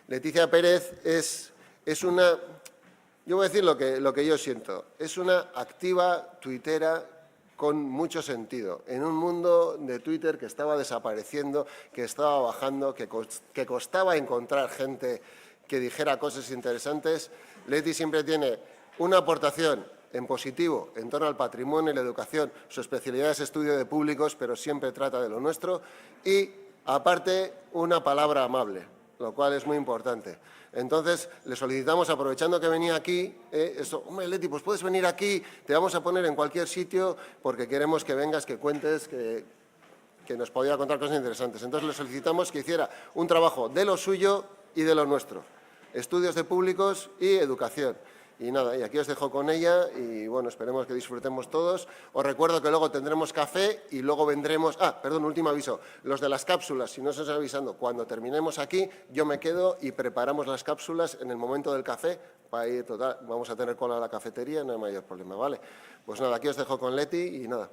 Leticia Pérez es una, yo voy a decir lo que yo siento, es una activa tuitera con mucho sentido, en un mundo de Twitter que estaba desapareciendo, que estaba bajando, que costaba encontrar gente que dijera cosas interesantes. Leti siempre tiene una aportación en positivo en torno al patrimonio y la educación. Su especialidad es estudio de públicos, pero siempre trata de lo nuestro. Y, aparte, una palabra amable, lo cual es muy importante. Entonces, le solicitamos, aprovechando que venía aquí, hombre, Leti, pues puedes venir aquí, te vamos a poner en cualquier sitio porque queremos que vengas, que cuentes, que nos podía contar cosas interesantes. Entonces, le solicitamos que hiciera un trabajo de lo suyo y de lo nuestro. Estudios de públicos y educación. Y nada, y aquí os dejo con ella y, bueno, esperemos que disfrutemos todos. Os recuerdo que luego tendremos café y luego vendremos… perdón, último aviso. Los de las cápsulas, si no os estoy avisando, cuando terminemos aquí, yo me quedo y preparamos las cápsulas en el momento del café para ir, total, vamos a tener cola a la cafetería, no hay mayor problema, ¿vale? Pues nada, aquí os dejo con Leti y nada.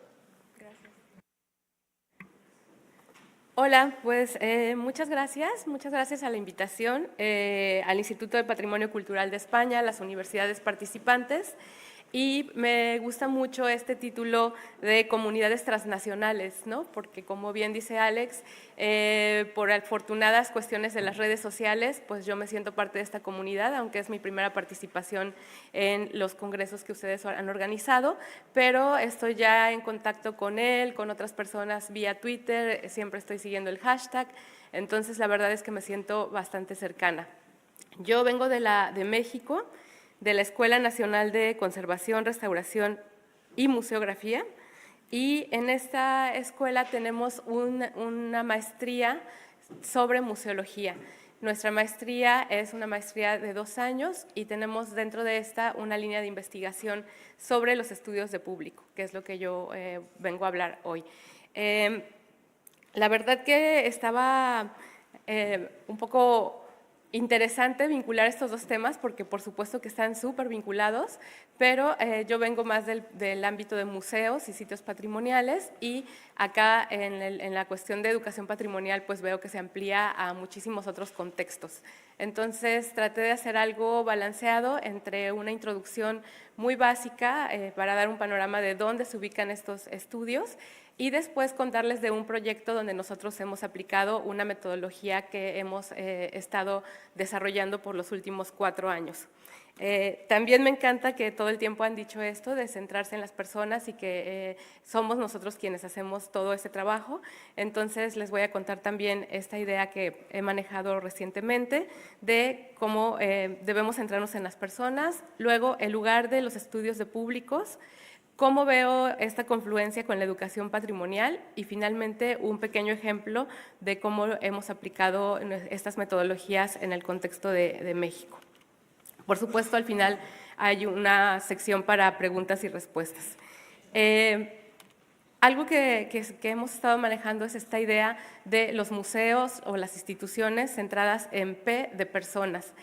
Hola, pues muchas gracias a la invitación, al Instituto de Patrimonio Cultural de España, a las universidades participantes, y me gusta mucho este título de comunidades transnacionales, ¿no? Porque, como bien dice Alex, por afortunadas cuestiones de las redes sociales, pues yo me siento parte de esta comunidad, aunque es mi primera participación en los congresos que ustedes han organizado, pero estoy ya en contacto con él, con otras personas vía Twitter, siempre estoy siguiendo el hashtag, entonces la verdad es que me siento bastante cercana. Yo vengo de México, de la Escuela Nacional de Conservación, Restauración y Museografía, y en esta escuela tenemos una maestría sobre museología. Nuestra maestría es una maestría de 2 años y tenemos dentro de esta una línea de investigación sobre los estudios de público, que es lo que yo vengo a hablar hoy. La verdad que estaba un poco interesante vincular estos dos temas porque por supuesto que están súper vinculados, pero yo vengo más del ámbito de museos y sitios patrimoniales y acá en la cuestión de educación patrimonial pues veo que se amplía a muchísimos otros contextos. Entonces traté de hacer algo balanceado entre una introducción muy básica para dar un panorama de dónde se ubican estos estudios y después contarles de un proyecto donde nosotros hemos aplicado una metodología que hemos estado desarrollando por los últimos 4 años. También me encanta que todo el tiempo han dicho esto de centrarse en las personas y que somos nosotros quienes hacemos todo ese trabajo. Entonces les voy a contar también esta idea que he manejado recientemente de cómo debemos centrarnos en las personas, luego el lugar de los estudios de públicos, cómo veo esta confluencia con la educación patrimonial y finalmente un pequeño ejemplo de cómo hemos aplicado estas metodologías en el contexto de México. Por supuesto, al final hay una sección para preguntas y respuestas. Algo que hemos estado manejando es esta idea de los museos o las instituciones centradas en P de personas.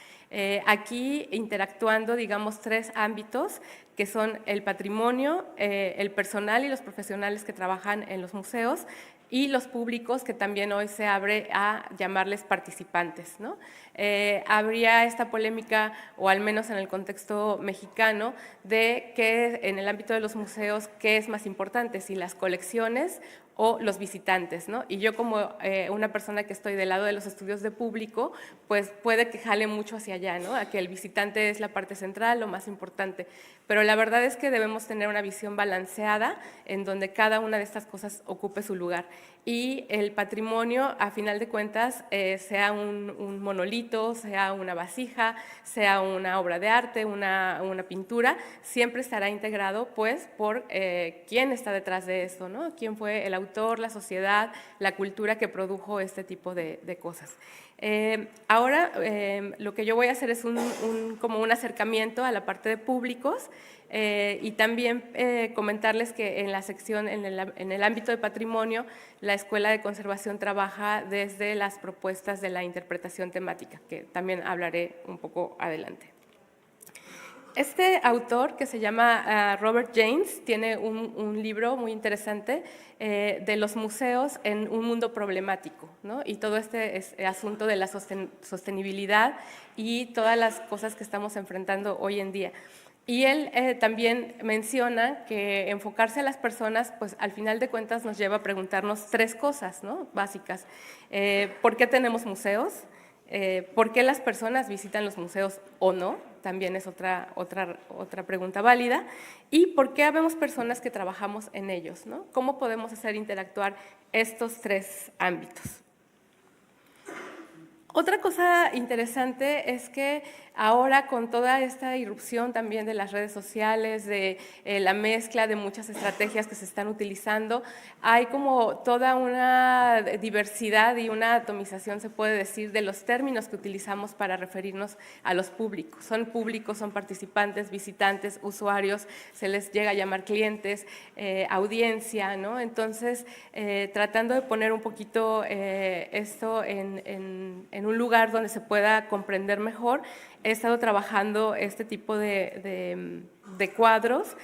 Aquí interactuando, digamos, 3 ámbitos que son el patrimonio, el personal y los profesionales que trabajan en los museos y los públicos que también hoy se abre a llamarles participantes, ¿no? Habría esta polémica, o al menos en el contexto mexicano, de que en el ámbito de los museos, ¿qué es más importante? Si las colecciones o los visitantes, ¿no? Y yo como una persona que estoy del lado de los estudios de público, pues puede que jale mucho hacia allá, ¿no? A que el visitante es la parte central, lo más importante. Pero la verdad es que debemos tener una visión balanceada en donde cada una de estas cosas ocupe su lugar. Y el patrimonio, a final de cuentas, sea un monolito, sea una vasija, sea una obra de arte, una pintura, siempre estará integrado pues por quién está detrás de esto, ¿no? Quién fue el autor, la sociedad, la cultura que produjo este tipo de cosas. Ahora lo que yo voy a hacer es como un acercamiento a la parte de públicos y también comentarles que en la sección, en el ámbito de patrimonio, la Escuela de Conservación trabaja desde las propuestas de la interpretación temática, que también hablaré un poco adelante. Este autor, que se llama Robert James, tiene un libro muy interesante de los museos en un mundo problemático, ¿no? Y todo este asunto de la sostenibilidad y todas las cosas que estamos enfrentando hoy en día. Y él también menciona que enfocarse a las personas, pues al final de cuentas nos lleva a preguntarnos 3 cosas, ¿no?, básicas. ¿Por qué tenemos museos? ¿Por qué las personas visitan los museos o no? También es otra pregunta válida. ¿Y por qué habemos personas que trabajamos en ellos, ¿no? ¿Cómo podemos hacer interactuar estos 3 ámbitos? Otra cosa interesante es que ahora, con toda esta irrupción también de las redes sociales, de la mezcla de muchas estrategias que se están utilizando, hay como toda una diversidad y una atomización, se puede decir, de los términos que utilizamos para referirnos a los públicos. Son públicos, son participantes, visitantes, usuarios, se les llega a llamar clientes, audiencia, ¿no? Entonces, tratando de poner un poquito esto en un lugar donde se pueda comprender mejor, he estado trabajando este tipo de cuadros,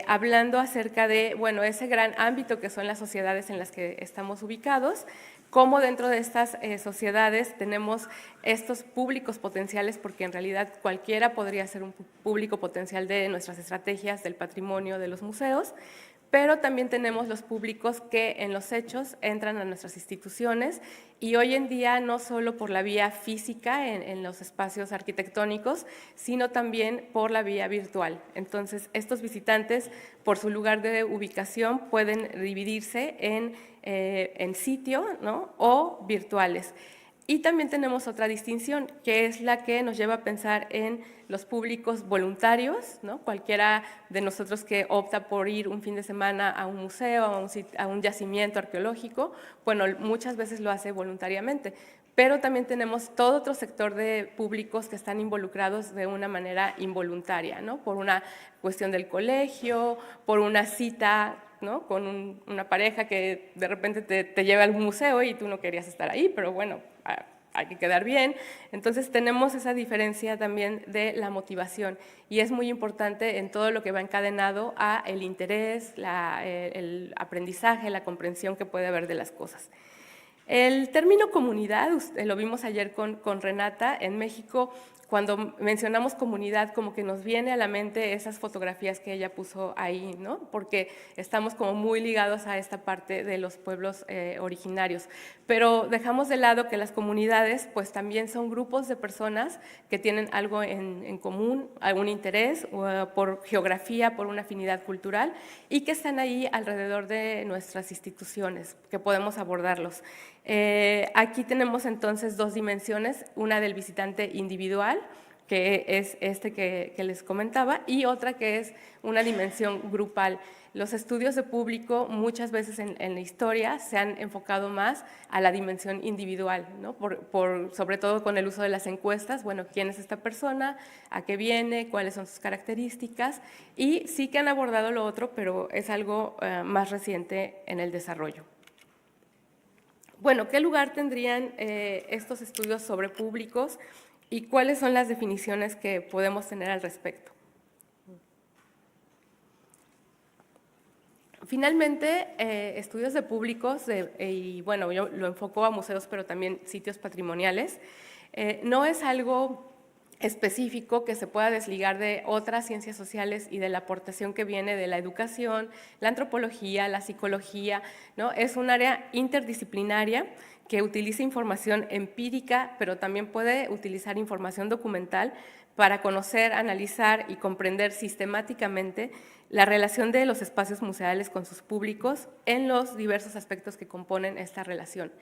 hablando acerca de, bueno, ese gran ámbito que son las sociedades en las que estamos ubicados, cómo dentro de estas sociedades tenemos estos públicos potenciales, porque en realidad cualquiera podría ser un público potencial de nuestras estrategias, del patrimonio, de los museos, pero también tenemos los públicos que en los hechos entran a nuestras instituciones y hoy en día no solo por la vía física en los espacios arquitectónicos, sino también por la vía virtual. Entonces, estos visitantes, por su lugar de ubicación, pueden dividirse en sitio, ¿no?, o virtuales. Y también tenemos otra distinción, que es la que nos lleva a pensar en los públicos voluntarios, ¿no? Cualquiera de nosotros que opta por ir un fin de semana a un museo, a un yacimiento arqueológico, bueno, muchas veces lo hace voluntariamente, pero también tenemos todo otro sector de públicos que están involucrados de una manera involuntaria, ¿no?, por una cuestión del colegio, por una cita, ¿no?, con una pareja que de repente te lleva al museo y tú no querías estar ahí, pero bueno, hay que quedar bien. Entonces tenemos esa diferencia también de la motivación y es muy importante en todo lo que va encadenado a el interés, el aprendizaje, la comprensión que puede haber de las cosas. El término comunidad, lo vimos ayer con Renata, en México, cuando mencionamos comunidad, como que nos viene a la mente esas fotografías que ella puso ahí, ¿no?, porque estamos como muy ligados a esta parte de los pueblos originarios. Pero dejamos de lado que las comunidades pues también son grupos de personas que tienen algo en común, algún interés, por geografía, por una afinidad cultural, y que están ahí alrededor de nuestras instituciones, que podemos abordarlos. Aquí tenemos entonces 2 dimensiones, una del visitante individual, que es este que les comentaba, y otra que es una dimensión grupal. Los estudios de público muchas veces en la historia se han enfocado más a la dimensión individual, ¿no?, sobre todo con el uso de las encuestas, bueno, ¿quién es esta persona?, ¿a qué viene?, ¿cuáles son sus características? Y sí que han abordado lo otro, pero es algo más reciente en el desarrollo. Bueno, ¿qué lugar tendrían estos estudios sobre públicos y cuáles son las definiciones que podemos tener al respecto? Finalmente, estudios de públicos, y bueno, yo lo enfoco a museos, pero también sitios patrimoniales, no es algo específico que se pueda desligar de otras ciencias sociales y de la aportación que viene de la educación, la antropología, la psicología, ¿no? Es un área interdisciplinaria que utiliza información empírica, pero también puede utilizar información documental para conocer, analizar y comprender sistemáticamente la relación de los espacios museales con sus públicos en los diversos aspectos que componen esta relación.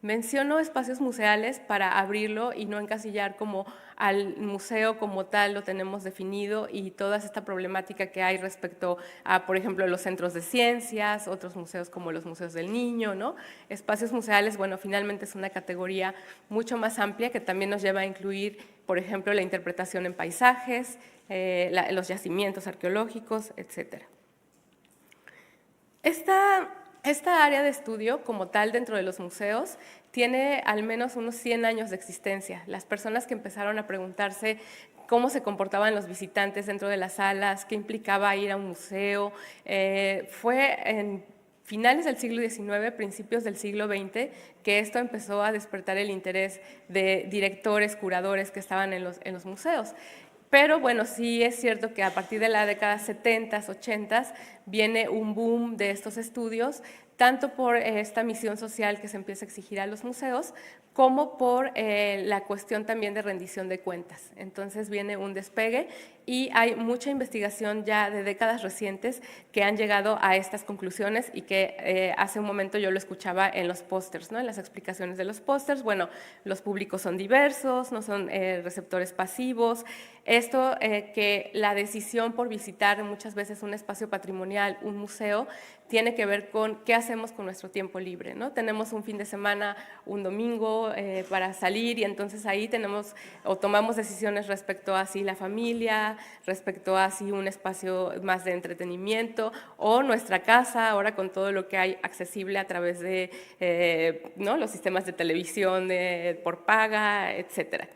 Menciono espacios museales para abrirlo y no encasillar como al museo como tal lo tenemos definido y toda esta problemática que hay respecto a, por ejemplo, los centros de ciencias, otros museos como los museos del niño, ¿no? Espacios museales, bueno, finalmente es una categoría mucho más amplia que también nos lleva a incluir, por ejemplo, la interpretación en paisajes, los yacimientos arqueológicos, etc. Esta esta área de estudio, como tal, dentro de los museos, tiene al menos unos 100 años de existencia. Las personas que empezaron a preguntarse cómo se comportaban los visitantes dentro de las salas, qué implicaba ir a un museo, fue en finales del siglo XIX, principios del siglo XX, que esto empezó a despertar el interés de directores, curadores que estaban en los museos. Pero bueno, sí es cierto que a partir de la década 70, 80 viene un boom de estos estudios, tanto por esta misión social que se empieza a exigir a los museos, como por la cuestión también de rendición de cuentas. Entonces viene un despegue y hay mucha investigación ya de décadas recientes que han llegado a estas conclusiones y que hace un momento yo lo escuchaba en los pósters, ¿no? En las explicaciones de los pósters. Bueno, los públicos son diversos, no son receptores pasivos. Esto que la decisión por visitar muchas veces un espacio patrimonial, un museo, tiene que ver con qué hacemos con nuestro tiempo libre, ¿no? Tenemos un fin de semana, un domingo para salir y entonces ahí tenemos o tomamos decisiones respecto a si la familia, respecto a si un espacio más de entretenimiento o nuestra casa, ahora con todo lo que hay accesible a través de ¿no? los sistemas de televisión por paga, etcétera.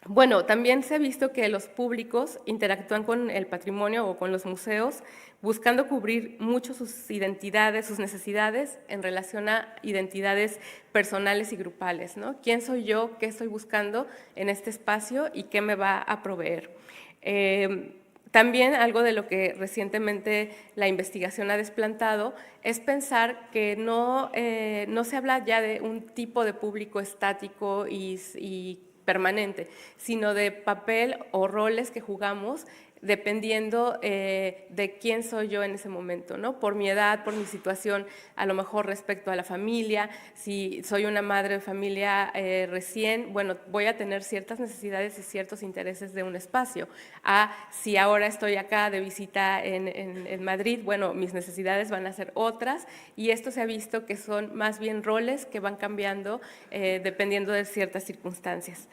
Bueno, también se ha visto que los públicos interactúan con el patrimonio o con los museos buscando cubrir mucho sus identidades, sus necesidades en relación a identidades personales y grupales, ¿no? ¿Quién soy yo? ¿Qué estoy buscando en este espacio? ¿Y qué me va a proveer? También algo de lo que recientemente la investigación ha desplantado es pensar que no se habla ya de un tipo de público estático y permanente, sino de papel o roles que jugamos dependiendo de quién soy yo en ese momento, ¿no? Por mi edad, por mi situación, a lo mejor respecto a la familia, si soy una madre de familia recién, bueno, voy a tener ciertas necesidades y ciertos intereses de un espacio. Si ahora estoy acá de visita en Madrid, bueno, mis necesidades van a ser otras y esto se ha visto que son más bien roles que van cambiando dependiendo de ciertas circunstancias.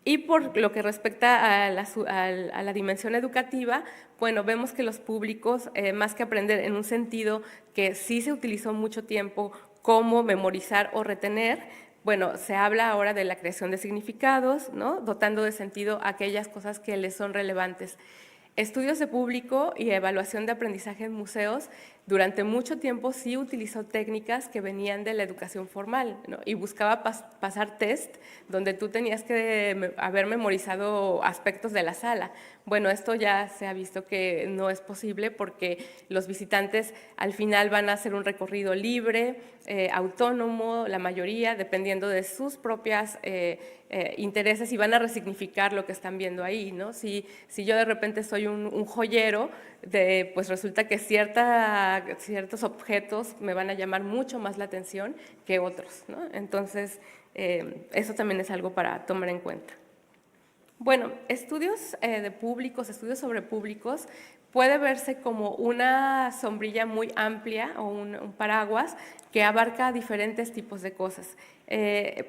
Y por lo que respecta a la dimensión educativa, bueno, vemos que los públicos, más que aprender en un sentido que sí se utilizó mucho tiempo como memorizar o retener, bueno, se habla ahora de la creación de significados, ¿no? Dotando de sentido aquellas cosas que les son relevantes. Estudios de público y evaluación de aprendizaje en museos durante mucho tiempo sí utilizó técnicas que venían de la educación formal, ¿no? Y buscaba pasar test donde tú tenías que haber memorizado aspectos de la sala. Bueno, esto ya se ha visto que no es posible porque los visitantes al final van a hacer un recorrido libre, autónomo, la mayoría, dependiendo de sus propias intereses y van a resignificar lo que están viendo ahí, ¿no? Si yo de repente soy un joyero, pues resulta que ciertos objetos me van a llamar mucho más la atención que otros, ¿no? Entonces, eso también es algo para tomar en cuenta. Bueno, estudios de públicos, estudios sobre públicos, puede verse como una sombrilla muy amplia o un paraguas que abarca diferentes tipos de cosas.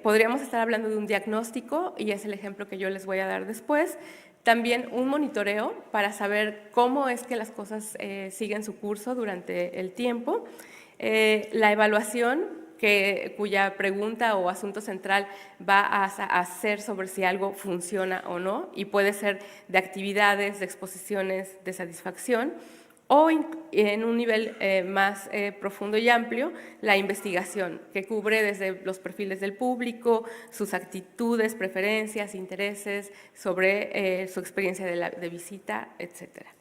Podríamos estar hablando de un diagnóstico, y es el ejemplo que yo les voy a dar después. También un monitoreo para saber cómo es que las cosas siguen su curso durante el tiempo. La evaluación, cuya pregunta o asunto central va a ser sobre si algo funciona o no, y puede ser de actividades, de exposiciones, de satisfacción, o en un nivel más profundo y amplio, la investigación, que cubre desde los perfiles del público, sus actitudes, preferencias, intereses, sobre su experiencia de visita, etcétera.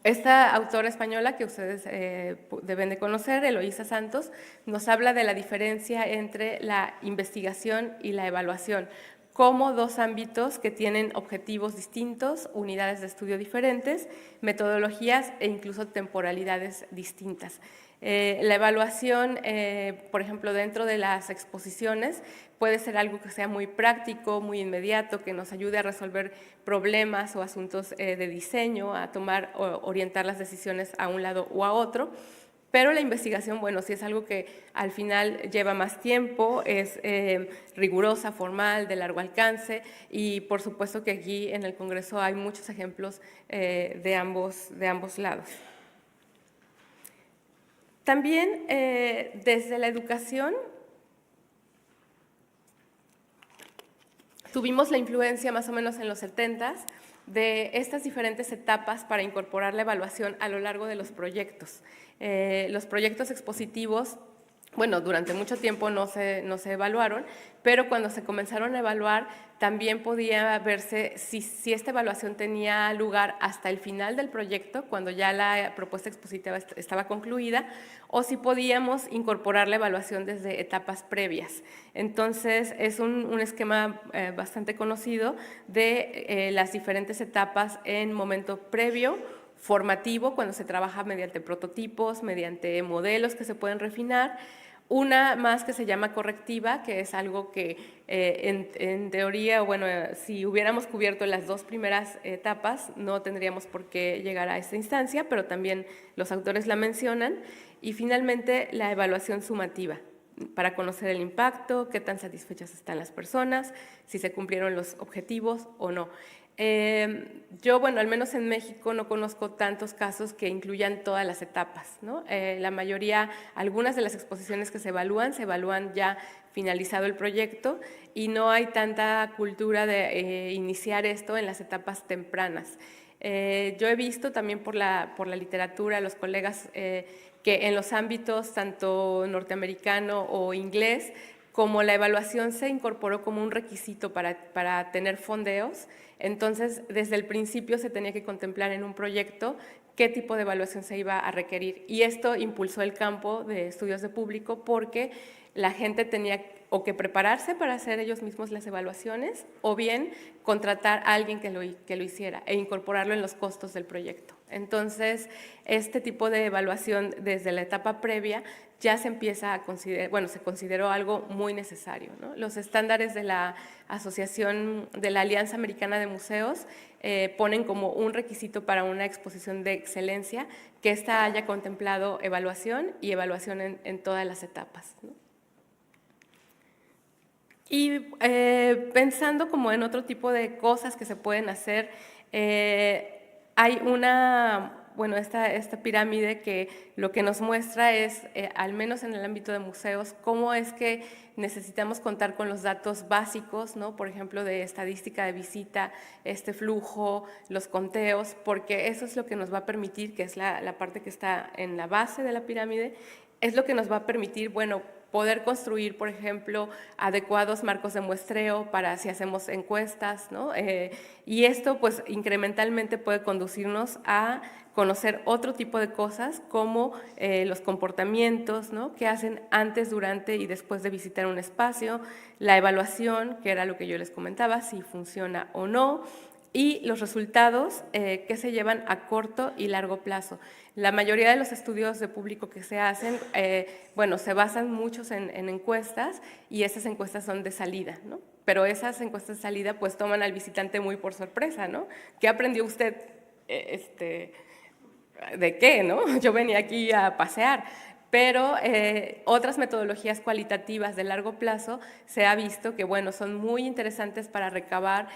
Esta autora española que ustedes deben de conocer, Eloísa Santos, nos habla de la diferencia entre la investigación y la evaluación, como dos ámbitos que tienen objetivos distintos, unidades de estudio diferentes, metodologías e incluso temporalidades distintas. La evaluación, por ejemplo, dentro de las exposiciones, puede ser algo que sea muy práctico, muy inmediato, que nos ayude a resolver problemas o asuntos de diseño, a tomar o orientar las decisiones a un lado o a otro. Pero la investigación, bueno, sí es algo que al final lleva más tiempo, es rigurosa, formal, de largo alcance, y por supuesto que aquí en el Congreso hay muchos ejemplos de ambos lados. También desde la educación tuvimos la influencia más o menos en los 70s de estas diferentes etapas para incorporar la evaluación a lo largo de los proyectos. Los proyectos expositivos, bueno, durante mucho tiempo no se evaluaron, pero cuando se comenzaron a evaluar también podía verse si esta evaluación tenía lugar hasta el final del proyecto, cuando ya la propuesta expositiva estaba concluida, o si podíamos incorporar la evaluación desde etapas previas. Entonces, es un esquema bastante conocido de las diferentes etapas en momento previo, formativo, cuando se trabaja mediante prototipos, mediante modelos que se pueden refinar. Una más que se llama correctiva, que es algo que en teoría, bueno, si hubiéramos cubierto las dos primeras etapas, no tendríamos por qué llegar a esta instancia, pero también los autores la mencionan. Y finalmente, la evaluación sumativa, para conocer el impacto, qué tan satisfechas están las personas, si se cumplieron los objetivos o no. Yo, bueno, al menos en México no conozco tantos casos que incluyan todas las etapas, ¿no? La mayoría, algunas de las exposiciones que se evalúan ya finalizado el proyecto y no hay tanta cultura de iniciar esto en las etapas tempranas. Yo he visto también por la literatura, los colegas que en los ámbitos tanto norteamericano o inglés, como la evaluación se incorporó como un requisito para tener fondeos, entonces desde el principio se tenía que contemplar en un proyecto qué tipo de evaluación se iba a requerir. Y esto impulsó el campo de estudios de público porque la gente tenía o que prepararse para hacer ellos mismos las evaluaciones o bien contratar a alguien que lo hiciera e incorporarlo en los costos del proyecto. Entonces, este tipo de evaluación desde la etapa previa ya se empieza a considerar, bueno, se consideró algo muy necesario, ¿no? Los estándares de la Asociación de la Alianza Americana de Museos ponen como un requisito para una exposición de excelencia que ésta haya contemplado evaluación y evaluación en todas las etapas, ¿no? Y pensando como en otro tipo de cosas que se pueden hacer, hay bueno, esta pirámide que lo que nos muestra es, al menos en el ámbito de museos, cómo es que necesitamos contar con los datos básicos, ¿no? Por ejemplo, de estadística de visita, este flujo, los conteos, porque eso es lo que nos va a permitir, que es la parte que está en la base de la pirámide, es lo que nos va a permitir, bueno, poder construir, por ejemplo, adecuados marcos de muestreo para si hacemos encuestas, ¿no? Y esto, pues, incrementalmente puede conducirnos a conocer otro tipo de cosas como los comportamientos, ¿no? Que hacen antes, durante y después de visitar un espacio, la evaluación, que era lo que yo les comentaba, si funciona o no, y los resultados que se llevan a corto y largo plazo. La mayoría de los estudios de público que se hacen, bueno, se basan muchos en encuestas y esas encuestas son de salida, ¿no? Pero esas encuestas de salida pues toman al visitante muy por sorpresa, ¿no? ¿Qué aprendió usted? ¿De qué, no? Yo venía aquí a pasear. Pero otras metodologías cualitativas de largo plazo se ha visto que, bueno, son muy interesantes para recabar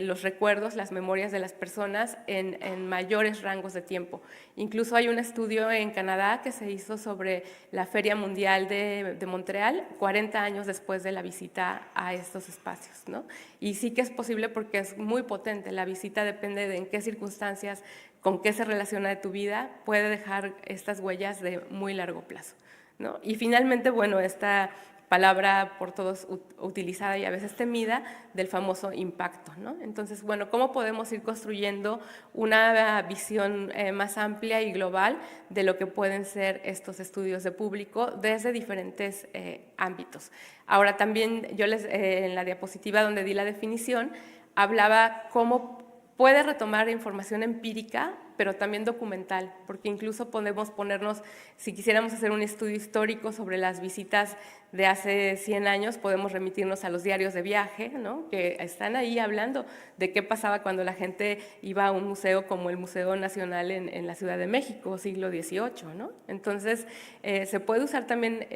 los recuerdos, las memorias de las personas en mayores rangos de tiempo. Incluso hay un estudio en Canadá que se hizo sobre la Feria Mundial de Montreal, 40 años después de la visita a estos espacios, ¿no? Y sí que es posible porque es muy potente. La visita depende de en qué circunstancias, con qué se relaciona de tu vida, puede dejar estas huellas de muy largo plazo, ¿no? Y finalmente, bueno, esta palabra por todos utilizada y a veces temida, del famoso impacto, ¿no? Entonces, bueno, ¿cómo podemos ir construyendo una visión más amplia y global de lo que pueden ser estos estudios de público desde diferentes ámbitos? Ahora, también yo en la diapositiva donde di la definición, hablaba cómo puede retomar información empírica, pero también documental, porque incluso podemos ponernos, si quisiéramos hacer un estudio histórico sobre las visitas de hace 100 años, podemos remitirnos a los diarios de viaje, ¿no? Que están ahí hablando de qué pasaba cuando la gente iba a un museo como el Museo Nacional en la Ciudad de México, siglo XVIII, ¿no? Entonces, se puede usar también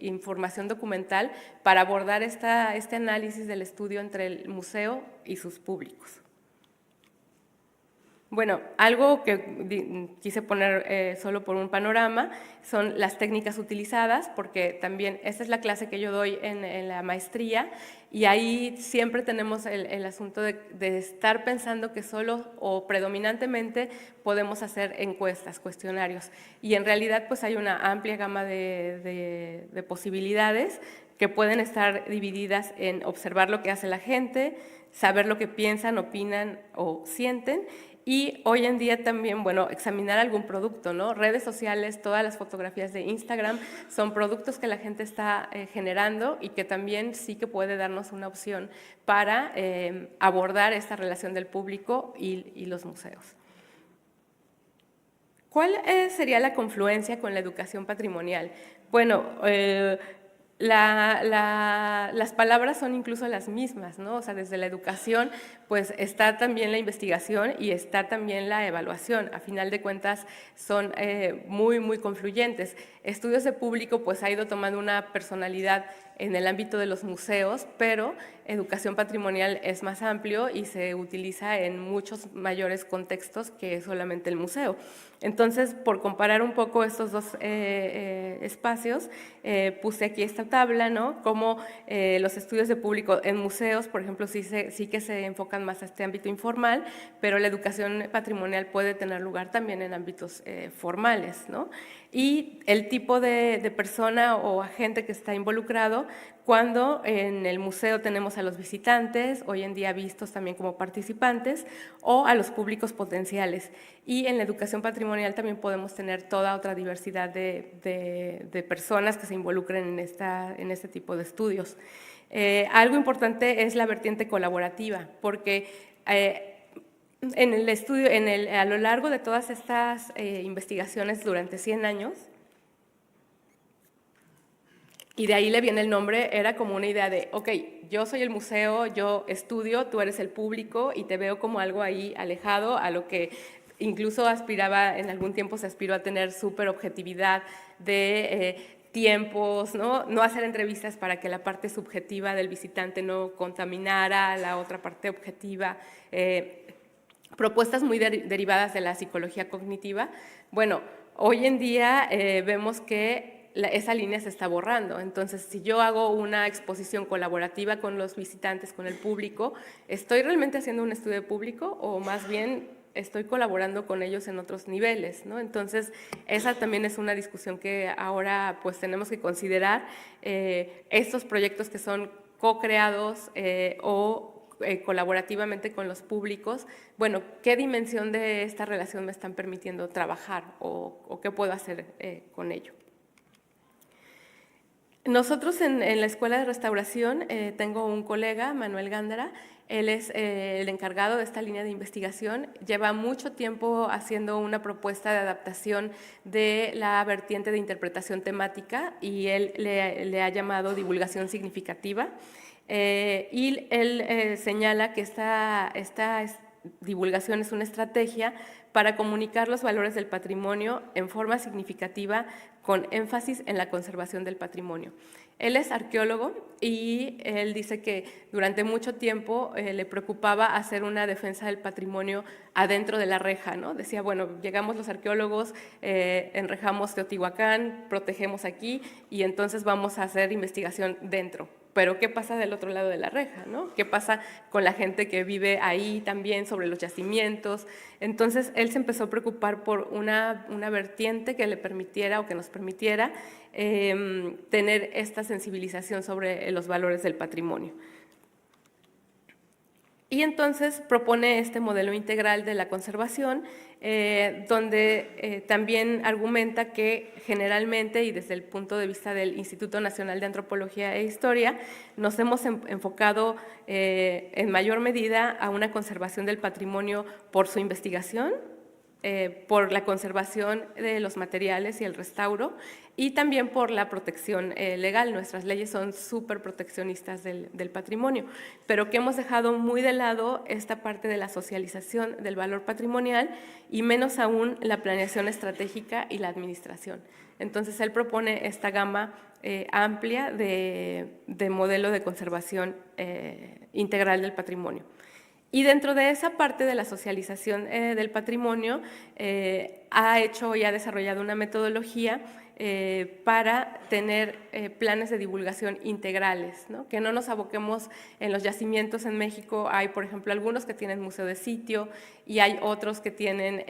información documental para abordar este análisis del estudio entre el museo y sus públicos. Bueno, algo que quise poner solo por un panorama son las técnicas utilizadas, porque también esta es la clase que yo doy en la maestría, y ahí siempre tenemos el asunto de estar pensando que solo o predominantemente podemos hacer encuestas, cuestionarios, y en realidad pues hay una amplia gama de posibilidades que pueden estar divididas en observar lo que hace la gente, saber lo que piensan, opinan o sienten, y hoy en día también, bueno, examinar algún producto, ¿no? Redes sociales, todas las fotografías de Instagram son productos que la gente está generando y que también sí que puede darnos una opción para abordar esta relación del público y los museos. ¿Cuál sería la confluencia con la educación patrimonial? Bueno, las palabras son incluso las mismas, ¿no? O sea, desde la educación, pues está también la investigación y está también la evaluación. A final de cuentas, son muy, muy confluyentes. Estudios de público, pues ha ido tomando una personalidad en el ámbito de los museos, pero educación patrimonial es más amplio y se utiliza en muchos mayores contextos que solamente el museo. Entonces, por comparar un poco estos dos espacios, puse aquí esta tabla, ¿no? Como los estudios de público en museos, por ejemplo, sí que se enfocan más a este ámbito informal, pero la educación patrimonial puede tener lugar también en ámbitos formales, ¿no? Y el tipo de persona o agente que está involucrado, cuando en el museo tenemos a los visitantes, hoy en día vistos también como participantes, o a los públicos potenciales. Y en la educación patrimonial también podemos tener toda otra diversidad de personas que se involucren en este tipo de estudios. Algo importante es la vertiente colaborativa, porque en el estudio, a lo largo de todas estas investigaciones durante 100 años, y de ahí le viene el nombre, era como una idea de, ok, yo soy el museo, yo estudio, tú eres el público y te veo como algo ahí alejado a lo que incluso aspiraba, en algún tiempo se aspiró a tener súper objetividad de tiempos, ¿no? Hacer entrevistas para que la parte subjetiva del visitante no contaminara la otra parte objetiva, propuestas muy derivadas de la psicología cognitiva. Bueno, hoy en día vemos que esa línea se está borrando. Entonces, si yo hago una exposición colaborativa con los visitantes, con el público, ¿estoy realmente haciendo un estudio público o más bien estoy colaborando con ellos en otros niveles, ¿no? Entonces, esa también es una discusión que ahora pues tenemos que considerar. Estos proyectos que son co-creados o colaborativamente con los públicos, bueno, ¿qué dimensión de esta relación me están permitiendo trabajar o qué puedo hacer con ello? Nosotros en la Escuela de Restauración tengo un colega, Manuel Gándara, él es el encargado de esta línea de investigación, lleva mucho tiempo haciendo una propuesta de adaptación de la vertiente de interpretación temática y él le ha llamado divulgación significativa. Y él señala que esta divulgación es una estrategia para comunicar los valores del patrimonio en forma significativa con énfasis en la conservación del patrimonio. Él es arqueólogo y él dice que durante mucho tiempo le preocupaba hacer una defensa del patrimonio adentro de la reja, ¿no? Decía, bueno, llegamos los arqueólogos, enrejamos Teotihuacán, protegemos aquí y entonces vamos a hacer investigación dentro. Pero ¿qué pasa del otro lado de la reja, ¿no? ¿Qué pasa con la gente que vive ahí también sobre los yacimientos? Entonces, él se empezó a preocupar por una vertiente que le permitiera o que nos permitiera tener esta sensibilización sobre los valores del patrimonio. Y entonces propone este modelo integral de la conservación, donde también argumenta que generalmente, y desde el punto de vista del Instituto Nacional de Antropología e Historia, nos hemos enfocado en mayor medida a una conservación del patrimonio por su investigación, por la conservación de los materiales y el restauro, y también por la protección legal. Nuestras leyes son súper proteccionistas del patrimonio, pero que hemos dejado muy de lado esta parte de la socialización del valor patrimonial y menos aún la planeación estratégica y la administración. Entonces, él propone esta gama amplia de modelo de conservación integral del patrimonio. Y dentro de esa parte de la socialización del patrimonio, ha hecho y ha desarrollado una metodología para tener planes de divulgación integrales, ¿no? Que no nos aboquemos en los yacimientos en México. Hay, por ejemplo, algunos que tienen museo de sitio y hay otros que tienen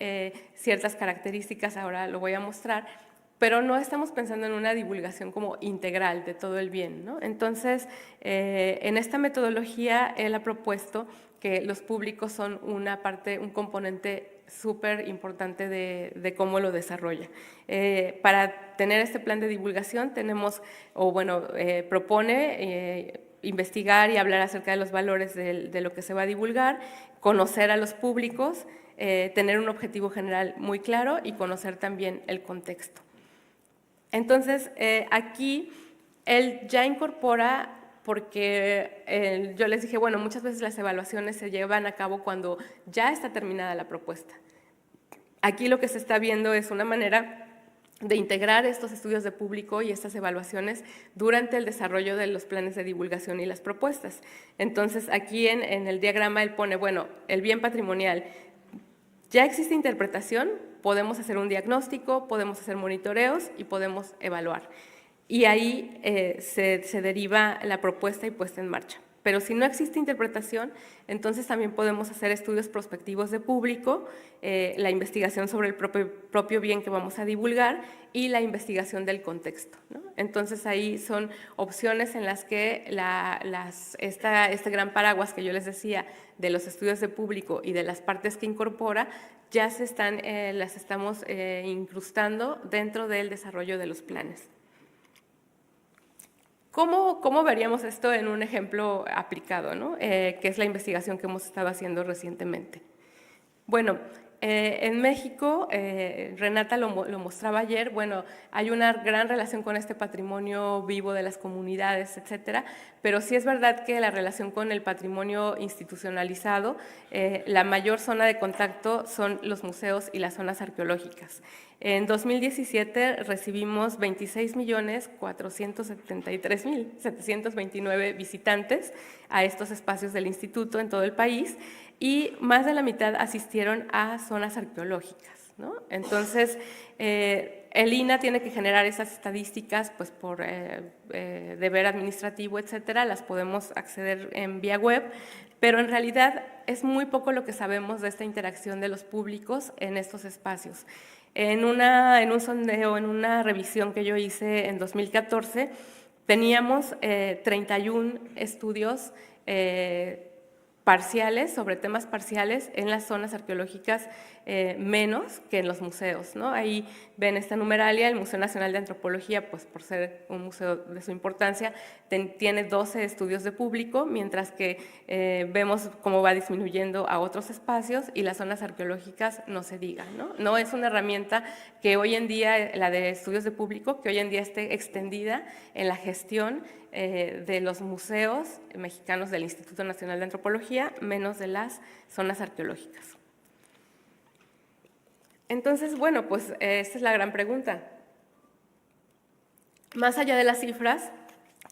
ciertas características, ahora lo voy a mostrar, pero no estamos pensando en una divulgación como integral de todo el bien, ¿no? Entonces, en esta metodología él ha propuesto que los públicos son una parte, un componente súper importante de cómo lo desarrolla. Para tener este plan de divulgación tenemos, propone investigar y hablar acerca de los valores de lo que se va a divulgar, conocer a los públicos, tener un objetivo general muy claro y conocer también el contexto. Entonces, aquí él ya incorpora, porque yo les dije, bueno, muchas veces las evaluaciones se llevan a cabo cuando ya está terminada la propuesta. Aquí lo que se está viendo es una manera de integrar estos estudios de público y estas evaluaciones durante el desarrollo de los planes de divulgación y las propuestas. Entonces, aquí en el diagrama él pone, bueno, el bien patrimonial, ya existe interpretación, podemos hacer un diagnóstico, podemos hacer monitoreos y podemos evaluar. Y ahí se deriva la propuesta y puesta en marcha. Pero si no existe interpretación, entonces también podemos hacer estudios prospectivos de público, la investigación sobre el propio bien que vamos a divulgar y la investigación del contexto, ¿no? Entonces ahí son opciones en las que este gran paraguas que yo les decía de los estudios de público y de las partes que incorpora, ya las estamos incrustando dentro del desarrollo de los planes. ¿Cómo veríamos esto en un ejemplo aplicado, ¿no? Que es la investigación que hemos estado haciendo recientemente? Bueno, en México, Renata lo mostraba ayer, bueno, hay una gran relación con este patrimonio vivo de las comunidades, etcétera, pero sí es verdad que la relación con el patrimonio institucionalizado, la mayor zona de contacto son los museos y las zonas arqueológicas. En 2017 recibimos 26.473.729 visitantes a estos espacios del instituto en todo el país y más de la mitad asistieron a zonas arqueológicas, ¿no? Entonces, el INAH tiene que generar esas estadísticas pues, por deber administrativo, etcétera, las podemos acceder en vía web, pero en realidad es muy poco lo que sabemos de esta interacción de los públicos en estos espacios. En un sondeo, en una revisión que yo hice en 2014, teníamos 31 estudios parciales, sobre temas parciales en las zonas arqueológicas menos que en los museos, ¿no? Ahí ven esta numeralia, el Museo Nacional de Antropología, pues por ser un museo de su importancia, tiene 12 estudios de público, mientras que vemos cómo va disminuyendo a otros espacios y las zonas arqueológicas no se diga, ¿no? No es una herramienta que hoy en día, la de estudios de público, que hoy en día esté extendida en la gestión de los museos mexicanos del Instituto Nacional de Antropología, menos de las zonas arqueológicas. Entonces, bueno, pues esta es la gran pregunta. Más allá de las cifras,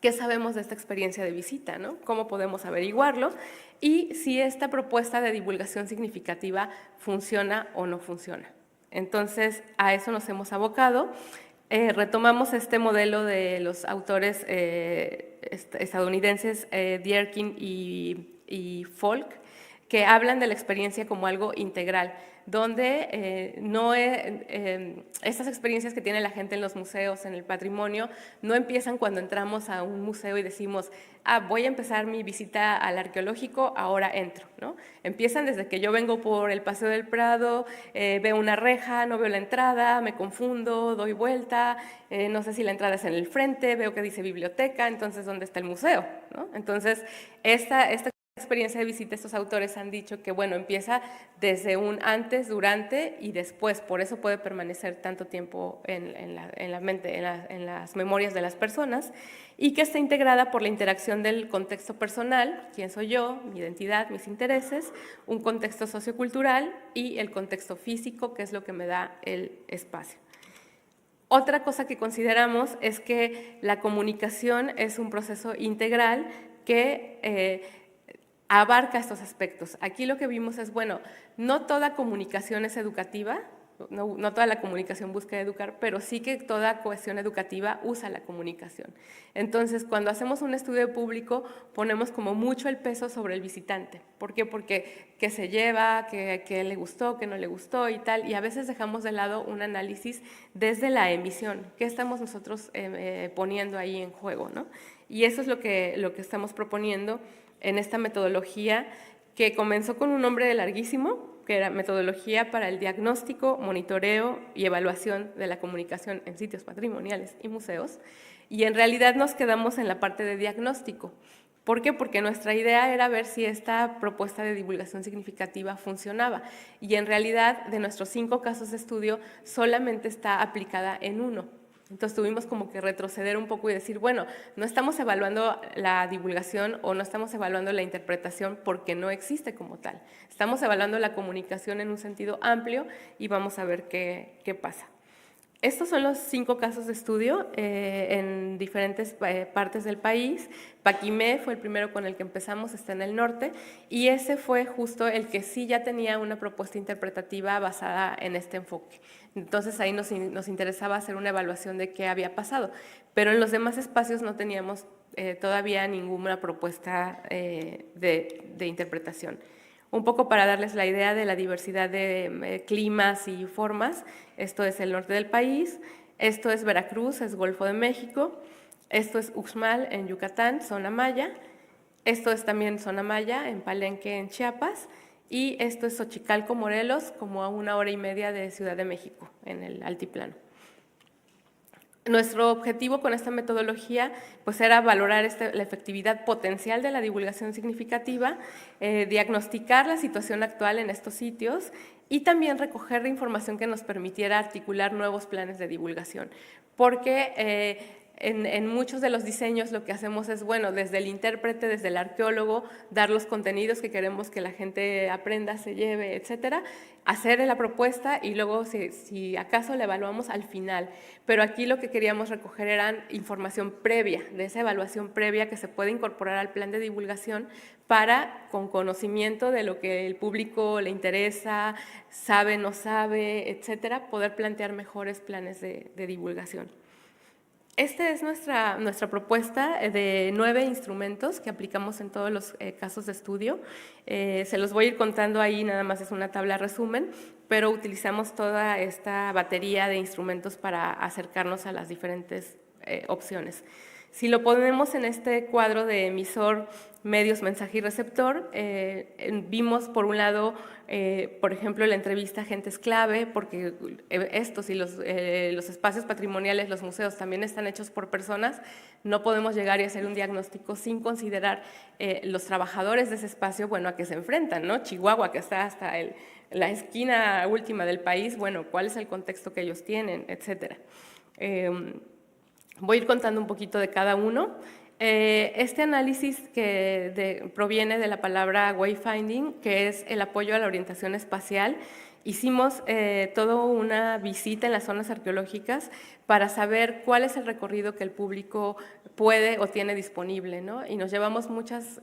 ¿qué sabemos de esta experiencia de visita, ¿no? ¿Cómo podemos averiguarlo? Y si esta propuesta de divulgación significativa funciona o no funciona. Entonces, a eso nos hemos abocado. Retomamos este modelo de los autores estadounidenses Dierkin y Folk, que hablan de la experiencia como algo integral, donde estas experiencias que tiene la gente en los museos, en el patrimonio, no empiezan cuando entramos a un museo y decimos, voy a empezar mi visita al arqueológico, ahora entro, ¿no? Empiezan desde que yo vengo por el Paseo del Prado, veo una reja, no veo la entrada, me confundo, doy vuelta, no sé si la entrada es en el frente, veo que dice biblioteca, entonces, ¿dónde está el museo, ¿no? Entonces, esta experiencia de visita, estos autores han dicho que, bueno, empieza desde un antes, durante y después, por eso puede permanecer tanto tiempo en la mente, en las memorias de las personas, y que está integrada por la interacción del contexto personal, quién soy yo, mi identidad, mis intereses, un contexto sociocultural y el contexto físico, que es lo que me da el espacio. Otra cosa que consideramos es que la comunicación es un proceso integral que abarca estos aspectos. Aquí lo que vimos es, bueno, no toda comunicación es educativa, no toda la comunicación busca educar, pero sí que toda cuestión educativa usa la comunicación. Entonces, cuando hacemos un estudio público, ponemos como mucho el peso sobre el visitante. ¿Por qué? Porque qué se lleva, qué le gustó, qué no le gustó y tal, y a veces dejamos de lado un análisis desde la emisión. ¿Qué estamos nosotros poniendo ahí en juego, ¿no? Y eso es lo que estamos proponiendo en esta metodología que comenzó con un nombre larguísimo, que era Metodología para el Diagnóstico, Monitoreo y Evaluación de la Comunicación en Sitios Patrimoniales y Museos, y en realidad nos quedamos en la parte de diagnóstico. ¿Por qué? Porque nuestra idea era ver si esta propuesta de divulgación significativa funcionaba, y en realidad de nuestros 5 casos de estudio solamente está aplicada en 1. Entonces tuvimos como que retroceder un poco y decir, bueno, no estamos evaluando la divulgación o no estamos evaluando la interpretación porque no existe como tal. Estamos evaluando la comunicación en un sentido amplio y vamos a ver qué pasa. Estos son los 5 casos de estudio en diferentes partes del país. Paquimé fue el primero con el que empezamos, está en el norte, y ese fue justo el que sí ya tenía una propuesta interpretativa basada en este enfoque. Entonces ahí nos interesaba hacer una evaluación de qué había pasado, pero en los demás espacios no teníamos todavía ninguna propuesta de interpretación. Un poco para darles la idea de la diversidad de climas y formas, esto es el norte del país, esto es Veracruz, es Golfo de México, esto es Uxmal en Yucatán, zona maya, esto es también zona maya en Palenque en Chiapas, y esto es Xochicalco, Morelos, como a 1 hora y media de Ciudad de México, en el altiplano. Nuestro objetivo con esta metodología pues, era valorar la efectividad potencial de la divulgación significativa, diagnosticar la situación actual en estos sitios y también recoger información que nos permitiera articular nuevos planes de divulgación. Porque en muchos de los diseños lo que hacemos es, bueno, desde el intérprete, desde el arqueólogo, dar los contenidos que queremos que la gente aprenda, se lleve, etcétera, hacer la propuesta y luego, si acaso, la evaluamos al final. Pero aquí lo que queríamos recoger era información previa, de esa evaluación previa que se puede incorporar al plan de divulgación para, con conocimiento de lo que el público le interesa, sabe, no sabe, etcétera, poder plantear mejores planes de divulgación. Esta es nuestra propuesta de 9 instrumentos que aplicamos en todos los casos de estudio. Se los voy a ir contando ahí, nada más es una tabla resumen, pero utilizamos toda esta batería de instrumentos para acercarnos a las diferentes opciones. Si lo ponemos en este cuadro de emisor, medios, mensaje y receptor, vimos por un lado, por ejemplo, la entrevista a agentes clave, porque estos y los espacios patrimoniales, los museos también están hechos por personas, no podemos llegar y hacer un diagnóstico sin considerar los trabajadores de ese espacio, bueno, a qué se enfrentan, ¿no? Chihuahua, que está hasta la esquina última del país, bueno, ¿cuál es el contexto que ellos tienen?, etcétera. Voy a ir contando un poquito de cada uno. Este análisis que proviene de la palabra wayfinding, que es el apoyo a la orientación espacial. Hicimos toda una visita en las zonas arqueológicas para saber cuál es el recorrido que el público puede o tiene disponible, ¿no? Y nos llevamos muchas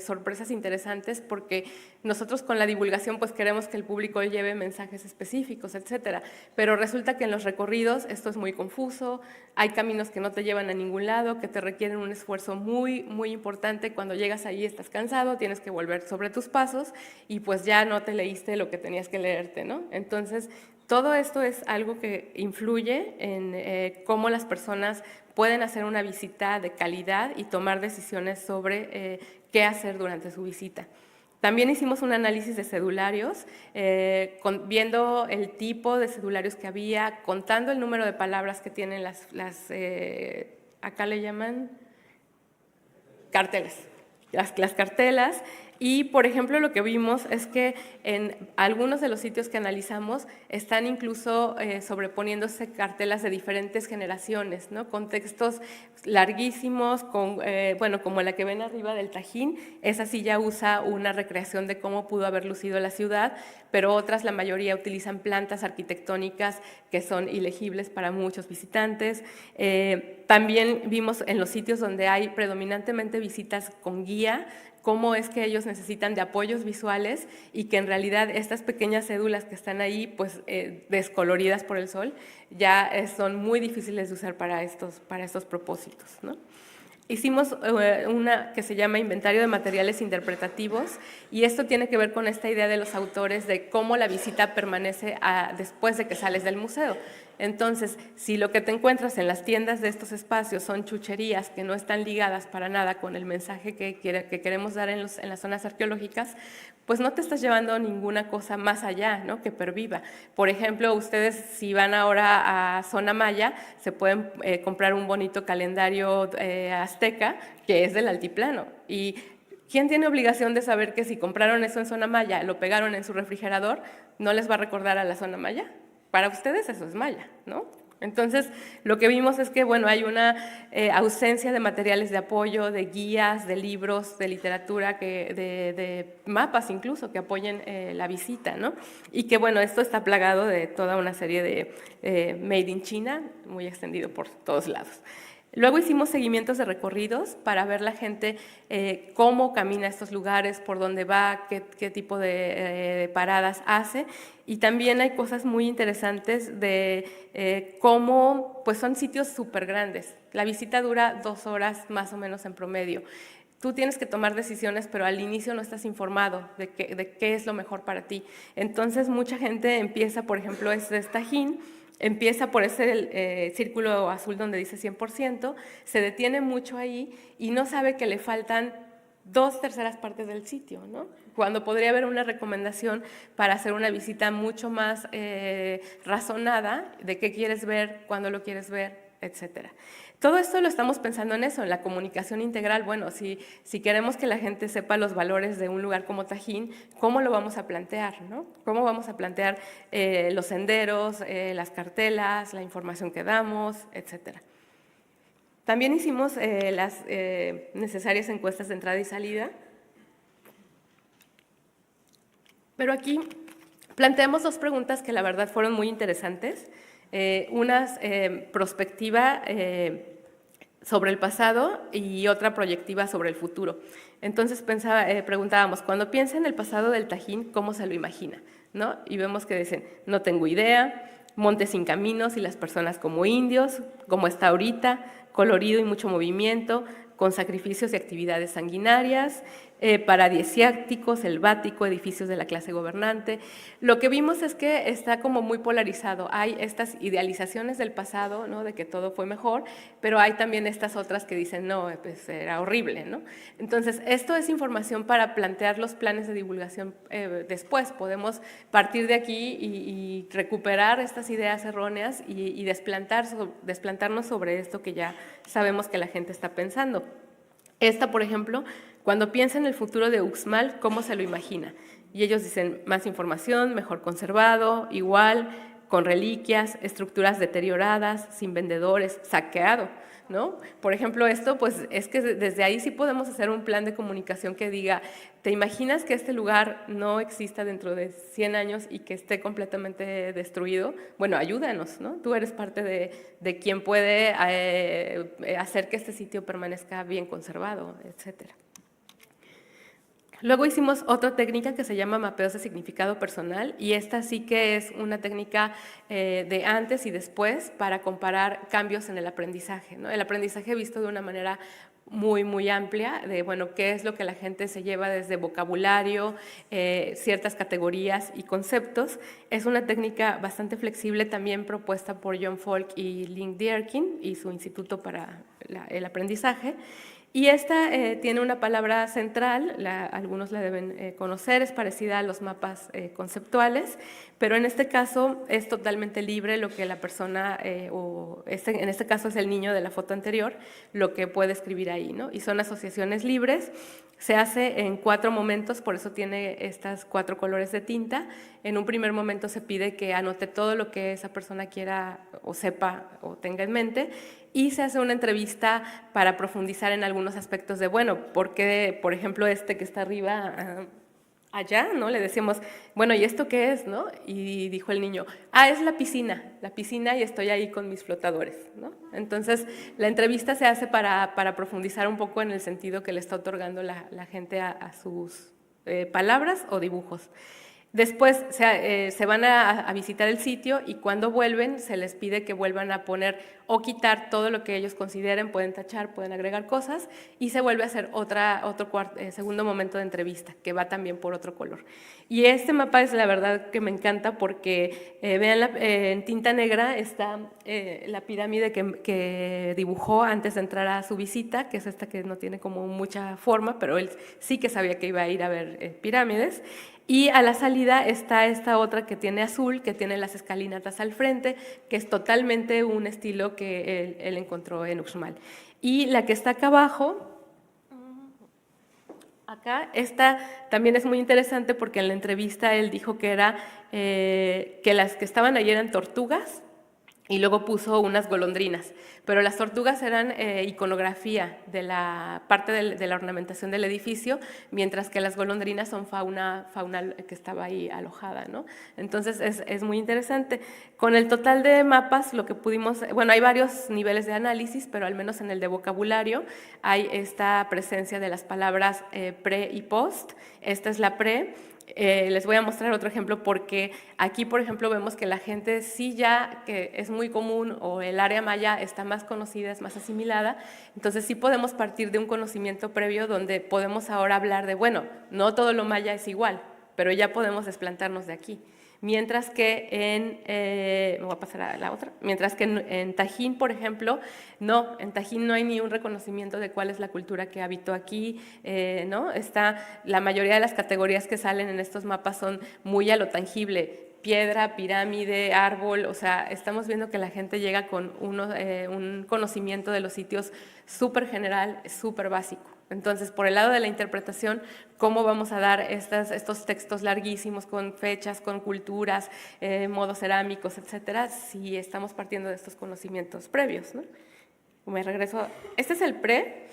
sorpresas interesantes porque nosotros con la divulgación pues queremos que el público lleve mensajes específicos, etcétera, pero resulta que en los recorridos esto es muy confuso, hay caminos que no te llevan a ningún lado, que te requieren un esfuerzo muy, muy importante. Cuando llegas allí estás cansado, tienes que volver sobre tus pasos y pues ya no te leíste lo que tenías que leerte, ¿no? Entonces, todo esto es algo que influye en cómo las personas pueden hacer una visita de calidad y tomar decisiones sobre qué hacer durante su visita. También hicimos un análisis de cedularios, viendo el tipo de cedularios que había, contando el número de palabras que tienen acá le llaman carteles, las cartelas. Y, por ejemplo, lo que vimos es que en algunos de los sitios que analizamos están incluso sobreponiéndose cartelas de diferentes generaciones, ¿no? Con textos larguísimos, bueno, como la que ven arriba del Tajín, esa sí ya usa una recreación de cómo pudo haber lucido la ciudad, pero otras, la mayoría, utilizan plantas arquitectónicas que son ilegibles para muchos visitantes. También vimos en los sitios donde hay predominantemente visitas con guía, cómo es que ellos necesitan de apoyos visuales y que en realidad estas pequeñas cédulas que están ahí, pues descoloridas por el sol, ya son muy difíciles de usar para estos propósitos, ¿no? Hicimos una que se llama Inventario de Materiales Interpretativos, y esto tiene que ver con esta idea de los autores de cómo la visita permanece después de que sales del museo. Entonces, si lo que te encuentras en las tiendas de estos espacios son chucherías que no están ligadas para nada con el mensaje que queremos dar en las zonas arqueológicas, pues no te estás llevando ninguna cosa más allá, ¿no?, que perviva. Por ejemplo, ustedes si van ahora a Zona Maya, se pueden comprar un bonito calendario azteca que es del altiplano. Y ¿quién tiene obligación de saber que si compraron eso en Zona Maya, lo pegaron en su refrigerador, no les va a recordar a la Zona Maya? Para ustedes eso es Maya, ¿no? Entonces, lo que vimos es que, bueno, hay una ausencia de materiales de apoyo, de guías, de libros, de literatura, de mapas incluso que apoyen la visita, ¿no? Y que, bueno, esto está plagado de toda una serie de Made in China, muy extendido por todos lados. Luego hicimos seguimientos de recorridos para ver la gente cómo camina estos lugares, por dónde va, qué tipo de paradas hace. Y también hay cosas muy interesantes de cómo, pues son sitios súper grandes. La visita dura 2 horas más o menos en promedio. Tú tienes que tomar decisiones, pero al inicio no estás informado de qué es lo mejor para ti. Entonces mucha gente empieza, por ejemplo, este Tajín, empieza por ese círculo azul donde dice 100%, se detiene mucho ahí y no sabe que le faltan 2/3 partes del sitio, ¿no? Cuando podría haber una recomendación para hacer una visita mucho más razonada de qué quieres ver, cuándo lo quieres ver, etcétera. Todo esto lo estamos pensando en eso, en la comunicación integral. Bueno, si queremos que la gente sepa los valores de un lugar como Tajín, ¿cómo lo vamos a plantear, ¿no? ¿Cómo vamos a plantear los senderos, las cartelas, la información que damos, etcétera? También hicimos las necesarias encuestas de entrada y salida. Pero aquí planteamos 2 preguntas que la verdad fueron muy interesantes. Una prospectiva sobre el pasado y otra proyectiva sobre el futuro. Entonces preguntábamos, cuando piensa en el pasado del Tajín, ¿cómo se lo imagina?, ¿no? Y vemos que dicen, no tengo idea, montes sin caminos y las personas como indios, como está ahorita, colorido y mucho movimiento, con sacrificios y actividades sanguinarias, paradisiáctico, selvático, edificios de la clase gobernante. Lo que vimos es que está como muy polarizado. Hay estas idealizaciones del pasado, ¿no?, de que todo fue mejor, pero hay también estas otras que dicen, no, pues era horrible, ¿no? Entonces, esto es información para plantear los planes de divulgación después. Podemos partir de aquí y recuperar estas ideas erróneas y desplantarnos sobre esto que ya sabemos que la gente está pensando. Esta, por ejemplo, cuando piensa en el futuro de Uxmal, ¿cómo se lo imagina? Y ellos dicen, más información, mejor conservado, igual, con reliquias, estructuras deterioradas, sin vendedores, saqueado, ¿no? Por ejemplo, esto, pues es que desde ahí sí podemos hacer un plan de comunicación que diga, ¿te imaginas que este lugar no exista dentro de 100 años y que esté completamente destruido? Bueno, ayúdanos, ¿no? Tú eres parte de quien puede hacer que este sitio permanezca bien conservado, etcétera. Luego hicimos otra técnica que se llama mapeos de significado personal, y esta sí que es una técnica de antes y después para comparar cambios en el aprendizaje, ¿no? El aprendizaje visto de una manera muy, muy amplia, de, bueno, qué es lo que la gente se lleva desde vocabulario, ciertas categorías y conceptos. Es una técnica bastante flexible, también propuesta por John Falk y Link Dierkin y su Instituto para el Aprendizaje. Y esta tiene una palabra central, algunos la deben conocer, es parecida a los mapas conceptuales, pero en este caso es totalmente libre lo que la persona, en este caso es el niño de la foto anterior, lo que puede escribir ahí, ¿no? Y son asociaciones libres, se hace en 4 momentos, por eso tiene estas 4 colores de tinta. En un primer momento se pide que anote todo lo que esa persona quiera o sepa o tenga en mente, y se hace una entrevista para profundizar en algunos aspectos de, bueno, ¿por qué, por ejemplo, este que está arriba, allá, ¿no? Le decíamos, bueno, ¿y esto qué es, no? Y dijo el niño, es la piscina y estoy ahí con mis flotadores, ¿no? Entonces, la entrevista se hace para profundizar un poco en el sentido que le está otorgando la gente a sus palabras o dibujos. Después se van a visitar el sitio y cuando vuelven se les pide que vuelvan a poner o quitar todo lo que ellos consideren, pueden tachar, pueden agregar cosas y se vuelve a hacer segundo momento de entrevista que va también por otro color. Y este mapa es la verdad que me encanta porque vean en tinta negra está la pirámide que dibujó antes de entrar a su visita, que es esta que no tiene como mucha forma, pero él sí que sabía que iba a ir a ver pirámides. Y a la salida está esta otra que tiene azul, que tiene las escalinatas al frente, que es totalmente un estilo que él encontró en Uxmal. Y la que está acá abajo, acá, esta también es muy interesante porque en la entrevista él dijo que que las que estaban allí eran tortugas y luego puso unas golondrinas, pero las tortugas eran iconografía de la parte de la ornamentación del edificio, mientras que las golondrinas son fauna que estaba ahí alojada, ¿no? Entonces es muy interesante. Con el total de mapas, lo que pudimos, bueno, hay varios niveles de análisis, pero al menos en el de vocabulario hay esta presencia de las palabras pre y post. Esta es la pre. Les voy a mostrar otro ejemplo porque aquí, por ejemplo, vemos que la gente sí ya, que es muy común o el área maya está más conocida, es más asimilada, entonces sí podemos partir de un conocimiento previo donde podemos ahora hablar de, bueno, no todo lo maya es igual, pero ya podemos desplantarnos de aquí. Mientras que me voy a pasar a la otra, mientras que en Tajín, por ejemplo, no, en Tajín no hay ni un reconocimiento de cuál es la cultura que habitó aquí, ¿no? La mayoría de las categorías que salen en estos mapas son muy a lo tangible, piedra, pirámide, árbol, o sea, estamos viendo que la gente llega con un conocimiento de los sitios súper general, súper básico. Entonces, por el lado de la interpretación, ¿cómo vamos a dar estos textos larguísimos con fechas, con culturas, modos cerámicos, etcétera, si estamos partiendo de estos conocimientos previos, ¿no? Me regreso. Este es el pre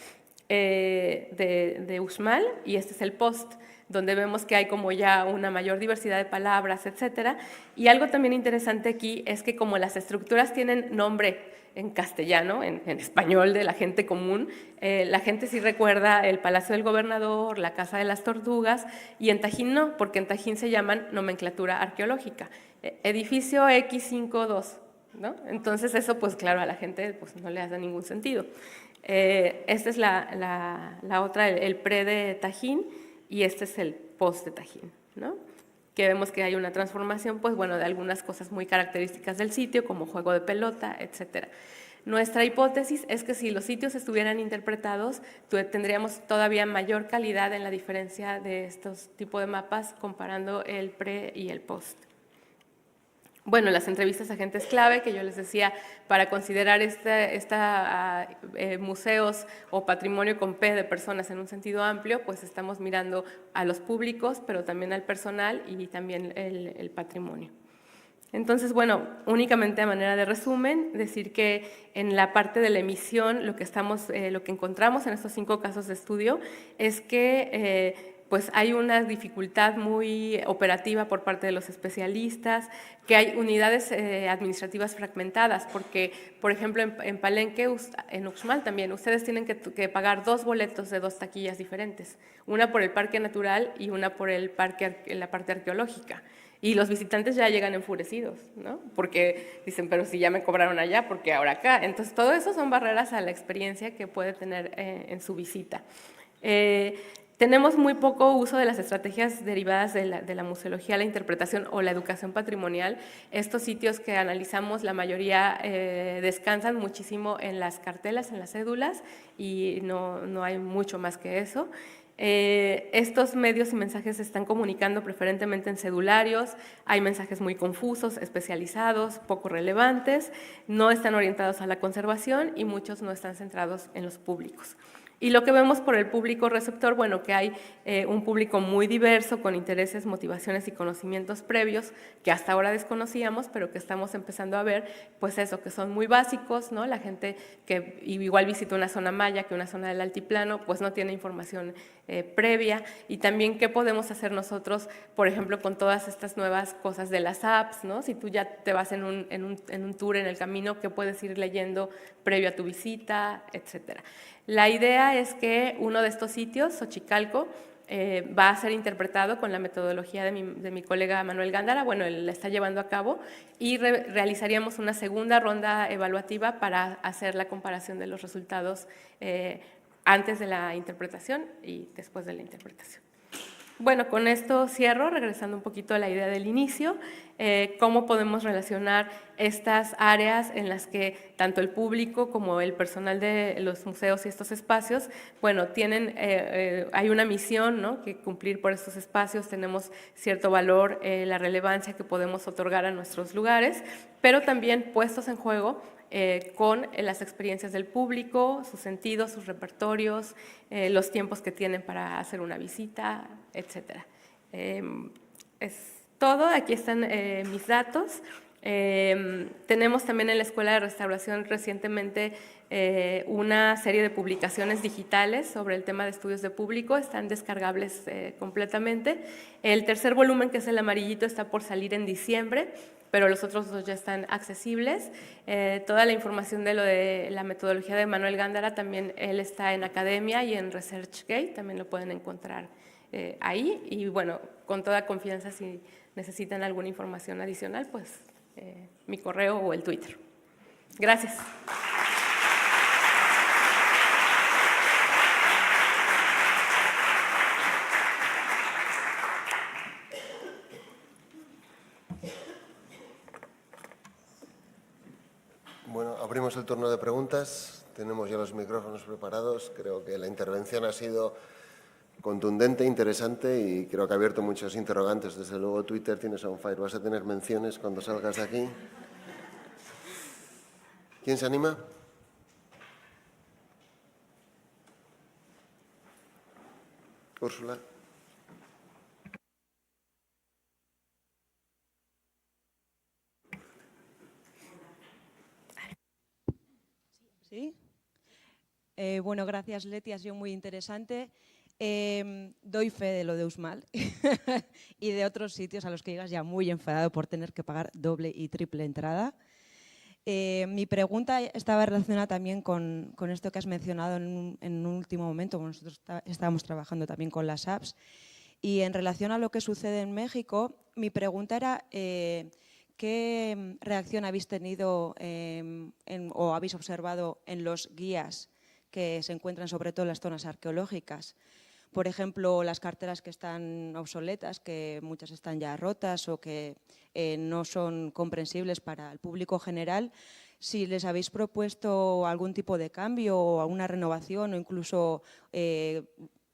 de Uxmal y este es el post, donde vemos que hay como ya una mayor diversidad de palabras, etcétera. Y algo también interesante aquí es que como las estructuras tienen nombre en castellano, en español de la gente común, la gente sí recuerda el Palacio del Gobernador, la Casa de las Tortugas, y en Tajín no, porque en Tajín se llaman nomenclatura arqueológica. Edificio X52, ¿no? Entonces eso, pues claro, a la gente pues, no le hace ningún sentido. Esta es la otra, el pre de Tajín, y este es el post de Tajín, ¿no? Que vemos que hay una transformación, pues bueno, de algunas cosas muy características del sitio, como juego de pelota, etcétera. Nuestra hipótesis es que si los sitios estuvieran interpretados, tendríamos todavía mayor calidad en la diferencia de estos tipos de mapas comparando el pre y el post. Bueno, las entrevistas a gente es clave, que yo les decía, para considerar museos o patrimonio con P de personas en un sentido amplio, pues estamos mirando a los públicos, pero también al personal y también el patrimonio. Entonces, bueno, únicamente a manera de resumen, decir que en la parte de la emisión lo que encontramos en estos 5 casos de estudio es que pues hay una dificultad muy operativa por parte de los especialistas, que hay unidades administrativas fragmentadas, porque, por ejemplo, en Palenque, en Uxmal también, ustedes tienen que pagar 2 boletos de 2 taquillas diferentes, una por el parque natural y una por la parte arqueológica. Y los visitantes ya llegan enfurecidos, ¿no? Porque dicen, pero si ya me cobraron allá, ¿por qué ahora acá? Entonces, todo eso son barreras a la experiencia que puede tener en su visita. Tenemos muy poco uso de las estrategias derivadas de la museología, la interpretación o la educación patrimonial. Estos sitios que analizamos, la mayoría descansan muchísimo en las cartelas, en las cédulas, y no hay mucho más que eso. Estos medios y mensajes se están comunicando preferentemente en cedularios, hay mensajes muy confusos, especializados, poco relevantes, no están orientados a la conservación y muchos no están centrados en los públicos. Y lo que vemos por el público receptor, bueno, que hay un público muy diverso, con intereses, motivaciones y conocimientos previos que hasta ahora desconocíamos, pero que estamos empezando a ver, pues eso, que son muy básicos, ¿no? La gente que igual visita una zona maya que una zona del altiplano, pues no tiene información previa. Y también qué podemos hacer nosotros, por ejemplo, con todas estas nuevas cosas de las apps, ¿no? Si tú ya te vas en un tour en el camino, ¿qué puedes ir leyendo previo a tu visita, etcétera? La idea es que uno de estos sitios, Xochicalco, va a ser interpretado con la metodología de mi colega Manuel Gándara. Bueno, él la está llevando a cabo y realizaríamos una segunda ronda evaluativa para hacer la comparación de los resultados antes de la interpretación y después de la interpretación. Bueno, con esto cierro, regresando un poquito a la idea del inicio, cómo podemos relacionar estas áreas en las que tanto el público como el personal de los museos y estos espacios, bueno, hay una misión, ¿no?, que cumplir por estos espacios, tenemos cierto valor, la relevancia que podemos otorgar a nuestros lugares, pero también puestos en juego con las experiencias del público, sus sentidos, sus repertorios, los tiempos que tienen para hacer una visita, etc. Es todo, aquí están mis datos. Tenemos también en la Escuela de Restauración recientemente una serie de publicaciones digitales sobre el tema de estudios de público, están descargables completamente. El tercer volumen, que es el amarillito, está por salir en diciembre, pero los otros dos ya están accesibles. Toda la información de lo de la metodología de Manuel Gándara, también él está en Academia y en ResearchGate, también lo pueden encontrar ahí. Y bueno, con toda confianza, si necesitan alguna información adicional, pues mi correo o el Twitter. Gracias. Bueno, abrimos el turno de preguntas. Tenemos ya los micrófonos preparados. Creo que la intervención ha sido contundente, interesante y creo que ha abierto muchos interrogantes. Desde luego, Twitter tienes on fire. ¿Vas a tener menciones cuando salgas de aquí? ¿Quién se anima? Úrsula. ¿Sí? Bueno, gracias, Leti, ha sido muy interesante. Doy fe de lo de Usmal y de otros sitios a los que llegas ya muy enfadado por tener que pagar doble y triple entrada. Mi pregunta estaba relacionada también con esto que has mencionado en un último momento. Nosotros estábamos trabajando también con las apps y en relación a lo que sucede en México, mi pregunta era ¿qué reacción habéis tenido o habéis observado en los guías que se encuentran sobre todo en las zonas arqueológicas? Por ejemplo, las carteras que están obsoletas, que muchas están ya rotas o que no son comprensibles para el público general, si les habéis propuesto algún tipo de cambio o alguna renovación o incluso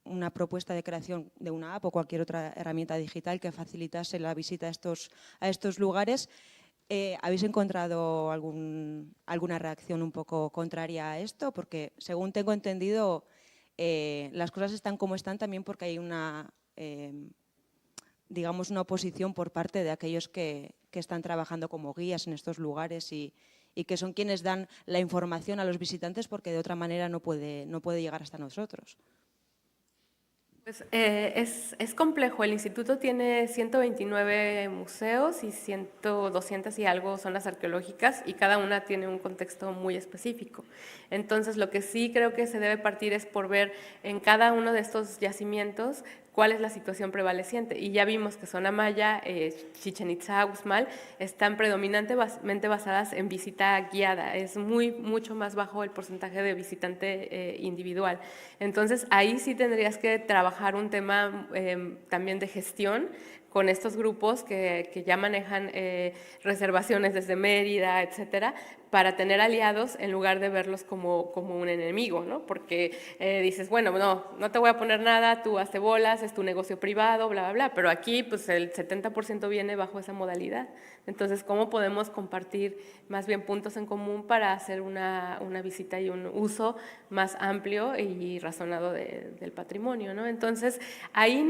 una propuesta de creación de una app o cualquier otra herramienta digital que facilitase la visita a estos lugares, ¿habéis encontrado alguna reacción un poco contraria a esto? Porque, según tengo entendido, las cosas están como están también porque hay digamos, una oposición por parte de aquellos que están trabajando como guías en estos lugares y que son quienes dan la información a los visitantes porque de otra manera no puede llegar hasta nosotros. Pues, es complejo. El instituto tiene 129 museos y 200 y algo zonas arqueológicas y cada una tiene un contexto muy específico. Entonces, lo que sí creo que se debe partir es por ver en cada uno de estos yacimientos cuál es la situación prevaleciente. Y ya vimos que Zona Maya, Chichén Itzá, Uxmal, están predominantemente basadas en visita guiada. Es mucho más bajo el porcentaje de visitante individual. Entonces, ahí sí tendrías que trabajar un tema también de gestión con estos grupos que ya manejan reservaciones desde Mérida, etcétera, para tener aliados en lugar de verlos como un enemigo, ¿no? Porque dices, bueno, no te voy a poner nada, tú hazte bolas, es tu negocio privado, bla, bla, bla, pero aquí pues el 70% viene bajo esa modalidad. Entonces, ¿cómo podemos compartir más bien puntos en común para hacer una visita y un uso más amplio y razonado del patrimonio, ¿no? Entonces, ahí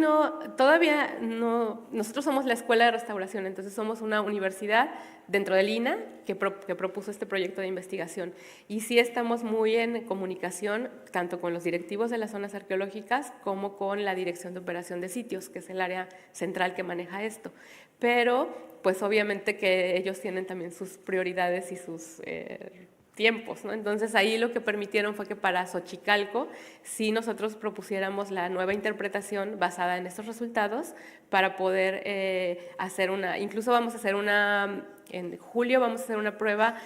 todavía no, nosotros somos la Escuela de Restauración, entonces somos una universidad dentro del INAH que propuso este proyecto de investigación. Y sí estamos muy en comunicación, tanto con los directivos de las zonas arqueológicas como con la Dirección de Operación de Sitios, que es el área central que maneja esto. Pero, pues obviamente que ellos tienen también sus prioridades y sus tiempos, ¿no? Entonces ahí lo que permitieron fue que para Xochicalco sí nosotros propusiéramos la nueva interpretación basada en estos resultados para poder hacer incluso vamos a hacer en julio vamos a hacer una prueba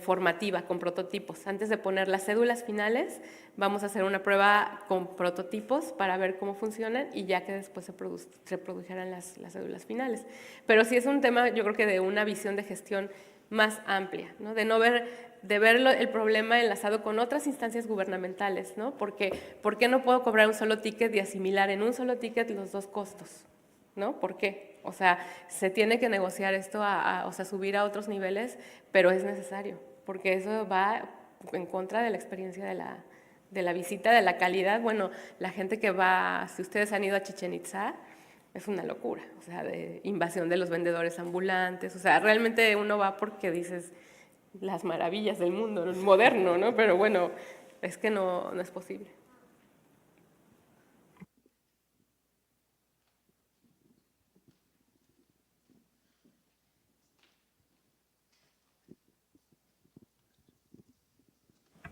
formativa con prototipos. Antes de poner las cédulas finales, vamos a hacer una prueba con prototipos para ver cómo funcionan y ya que después se produjeran las cédulas finales. Pero sí es un tema, yo creo que de una visión de gestión más amplia, ¿no? De ver el problema enlazado con otras instancias gubernamentales, ¿no? Porque, ¿por qué no puedo cobrar un solo ticket y asimilar en un solo ticket los dos costos? ¿No? ¿Por qué? O sea, se tiene que negociar esto, o sea, subir a otros niveles, pero es necesario, porque eso va en contra de la experiencia de la visita, de la calidad. Bueno, la gente que va, si ustedes han ido a Chichén Itzá, es una locura, o sea, de invasión de los vendedores ambulantes, o sea, realmente uno va porque dices las maravillas del mundo moderno, ¿no? Pero bueno, es que no es posible.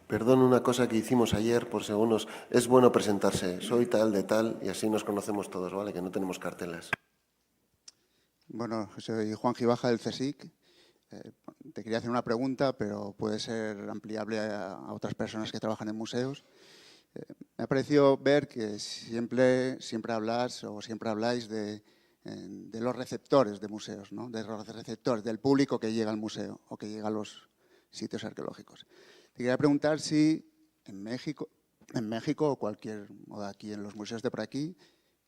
Perdón, una cosa que hicimos ayer por segundos. Es bueno presentarse. Soy tal de tal y así nos conocemos todos, ¿vale? Que no tenemos cartelas. Bueno, soy Juan Gibaja del CSIC. Te quería hacer una pregunta, pero puede ser ampliable a otras personas que trabajan en museos. Me ha parecido ver que siempre hablas o siempre habláis de los receptores de museos, ¿no? De los receptores, del público que llega al museo o que llega a los sitios arqueológicos. Te quería preguntar si en México o aquí en los museos de por aquí,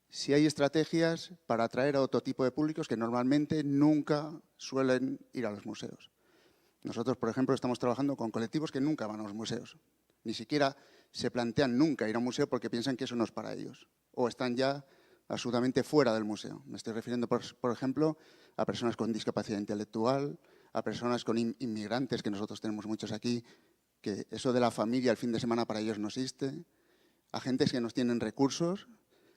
si hay estrategias para atraer a otro tipo de públicos que normalmente nunca suelen ir a los museos. Nosotros, por ejemplo, estamos trabajando con colectivos que nunca van a los museos. Ni siquiera se plantean nunca ir a un museo porque piensan que eso no es para ellos. O están ya absolutamente fuera del museo. Me estoy refiriendo, por ejemplo, a personas con discapacidad intelectual, a personas con inmigrantes, que nosotros tenemos muchos aquí, que eso de la familia el fin de semana para ellos no existe, a gentes que no tienen recursos.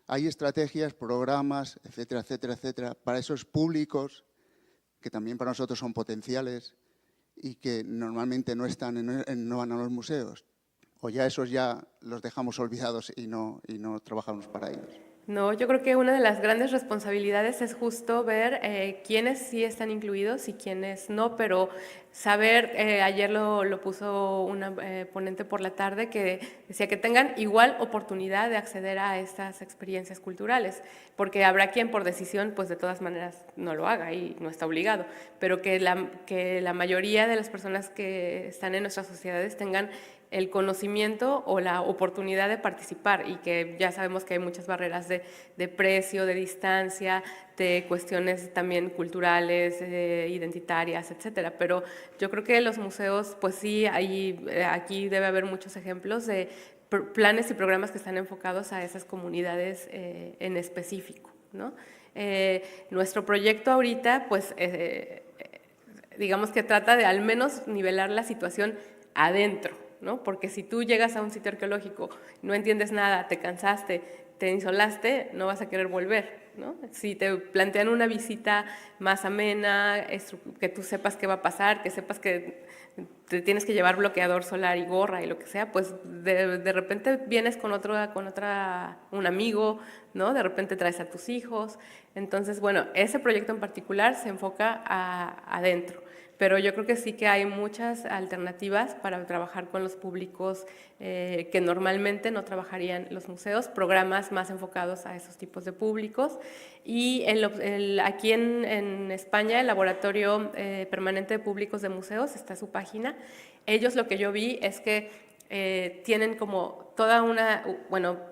Hay estrategias, programas, etcétera, etcétera, etcétera, para esos públicos que también para nosotros son potenciales y que normalmente no van a los museos. O ya esos ya los dejamos olvidados y no trabajamos para ellos. No, yo creo que una de las grandes responsabilidades es justo ver quiénes sí están incluidos y quiénes no, pero saber, ayer lo puso una ponente por la tarde que decía que tengan igual oportunidad de acceder a estas experiencias culturales, porque habrá quien por decisión, pues de todas maneras no lo haga y no está obligado, pero que la mayoría de las personas que están en nuestras sociedades tengan el conocimiento o la oportunidad de participar y que ya sabemos que hay muchas barreras de precio, de distancia, de cuestiones también culturales, identitarias, etcétera. Pero yo creo que los museos, pues sí, aquí debe haber muchos ejemplos de planes y programas que están enfocados a esas comunidades en específico, ¿no? Nuestro proyecto ahorita, pues, digamos que trata de al menos nivelar la situación adentro, ¿no? Porque si tú llegas a un sitio arqueológico, no entiendes nada, te cansaste, te insolaste, no vas a querer volver, ¿no? Si te plantean una visita más amena, que tú sepas qué va a pasar, que sepas que te tienes que llevar bloqueador solar y gorra y lo que sea, pues de repente vienes con un amigo, ¿no? De repente traes a tus hijos. Entonces, bueno, ese proyecto en particular se enfoca adentro. Pero yo creo que sí que hay muchas alternativas para trabajar con los públicos que normalmente no trabajarían los museos, programas más enfocados a esos tipos de públicos. Y aquí en España, el Laboratorio Permanente de Públicos de Museos, está su página. Ellos lo que yo vi es que tienen como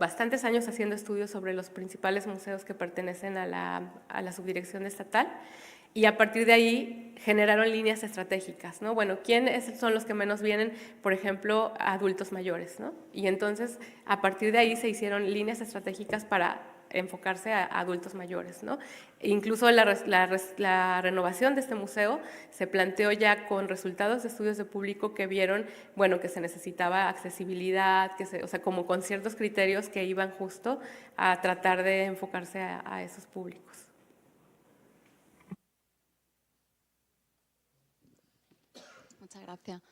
bastantes años haciendo estudios sobre los principales museos que pertenecen a la subdirección estatal. Y a partir de ahí generaron líneas estratégicas, ¿no? Bueno, ¿quiénes son los que menos vienen? Por ejemplo, adultos mayores, ¿no? Y entonces, a partir de ahí se hicieron líneas estratégicas para enfocarse a adultos mayores, ¿no? E incluso la renovación de este museo se planteó ya con resultados de estudios de público que vieron, bueno, que se necesitaba accesibilidad, o sea, como con ciertos criterios que iban justo a tratar de enfocarse a esos públicos. Muchas gracias.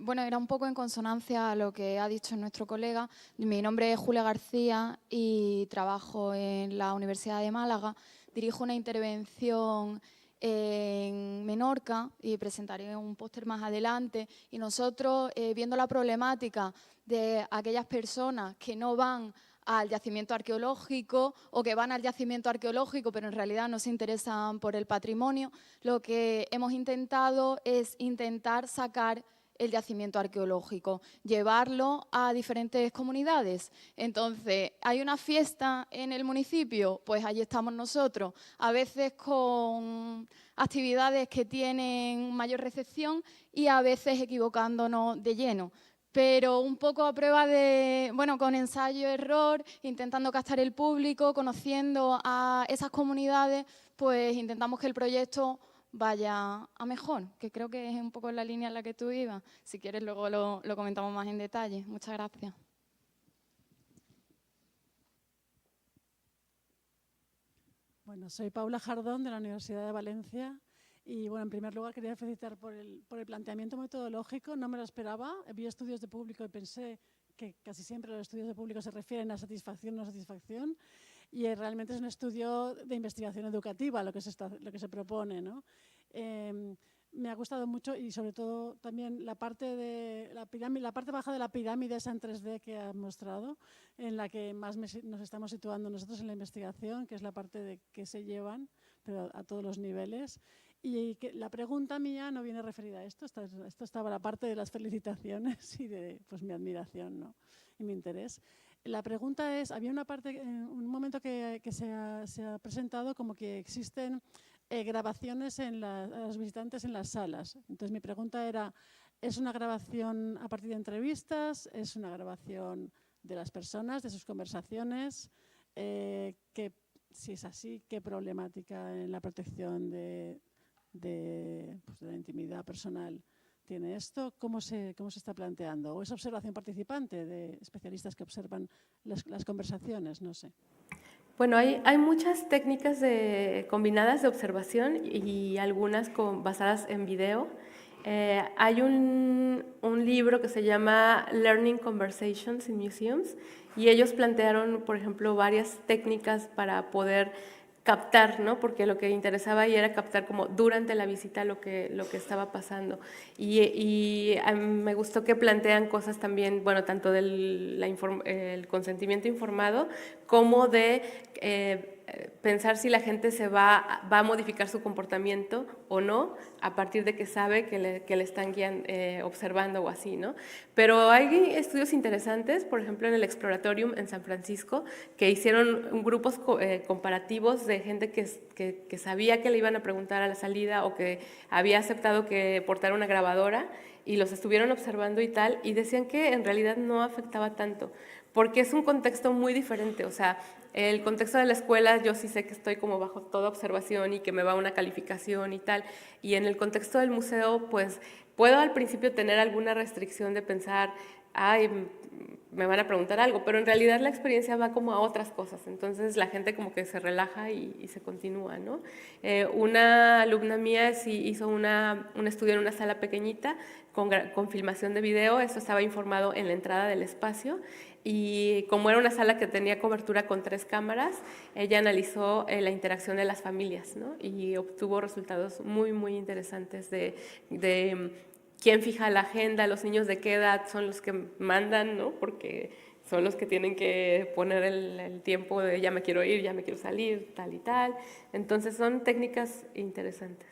Bueno, era un poco en consonancia a lo que ha dicho nuestro colega. Mi nombre es Julia García y trabajo en la Universidad de Málaga. Dirijo una intervención en Menorca y presentaré un póster más adelante. Y nosotros, viendo la problemática de aquellas personas que no van al yacimiento arqueológico o que van al yacimiento arqueológico pero en realidad no se interesan por el patrimonio, lo que hemos intentado es intentar sacar el yacimiento arqueológico, llevarlo a diferentes comunidades. Entonces, ¿hay una fiesta en el municipio? Pues allí estamos nosotros, a veces con actividades que tienen mayor recepción y a veces equivocándonos de lleno. Pero un poco a prueba de, bueno, con ensayo-error, intentando captar el público, conociendo a esas comunidades, pues intentamos que el proyecto vaya a mejor, que creo que es un poco la línea en la que tú ibas. Si quieres, luego lo comentamos más en detalle. Muchas gracias. Bueno, soy Paula Jardón, de la Universidad de Valencia. Y, bueno, en primer lugar, quería felicitar por el planteamiento metodológico. No me lo esperaba. Vi estudios de público y pensé que casi siempre los estudios de público se refieren a satisfacción o no satisfacción. Y realmente es un estudio de investigación educativa lo que se propone, ¿no? Me ha gustado mucho y sobre todo también la parte baja de la pirámide esa en 3D que ha mostrado, en la que más nos estamos situando nosotros en la investigación, que es la parte de qué se llevan, pero a todos los niveles. Y que la pregunta mía no viene referida a esto estaba la parte de las felicitaciones y de pues, mi admiración, ¿no? Y mi interés. La pregunta es, había una parte, un momento que se ha presentado como que existen grabaciones a los visitantes en las salas. Entonces mi pregunta era, ¿es una grabación a partir de entrevistas? ¿Es una grabación de las personas, de sus conversaciones? Si es así, ¿qué problemática en la protección de la intimidad personal tiene esto? ¿Cómo se está planteando? ¿O es observación participante de especialistas que observan las conversaciones? No sé. Bueno, hay muchas técnicas combinadas de observación y algunas basadas en video. Hay un libro que se llama Learning Conversations in Museums y ellos plantearon, por ejemplo, varias técnicas para poder captar, ¿no? Porque lo que interesaba ahí era captar como durante la visita lo que estaba pasando. Y me gustó que plantean cosas también, bueno, tanto del el consentimiento informado como de pensar si la gente va a modificar su comportamiento o no a partir de que sabe que le están observando o así, ¿no? Pero hay estudios interesantes, por ejemplo en el Exploratorium en San Francisco, que hicieron grupos comparativos de gente que sabía que le iban a preguntar a la salida o que había aceptado que portara una grabadora y los estuvieron observando y tal, y decían que en realidad no afectaba tanto, porque es un contexto muy diferente. O sea, el contexto de la escuela yo sí sé que estoy como bajo toda observación y que me va una calificación y tal, y en el contexto del museo pues puedo al principio tener alguna restricción de pensar, ay, me van a preguntar algo, pero en realidad la experiencia va como a otras cosas, entonces la gente como que se relaja y se continúa, ¿no? Una alumna mía hizo un estudio en una sala pequeñita con filmación de video, eso estaba informado en la entrada del espacio, y como era una sala que tenía cobertura con 3 cámaras, ella analizó la interacción de las familias, ¿no? Y obtuvo resultados muy, muy interesantes de quién fija la agenda, los niños de qué edad son los que mandan, ¿no? Porque son los que tienen que poner el tiempo de ya me quiero ir, ya me quiero salir, tal y tal. Entonces son técnicas interesantes.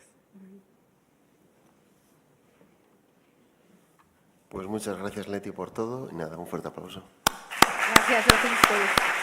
Pues muchas gracias, Leti, por todo y nada, un fuerte aplauso. Gracias a ustedes.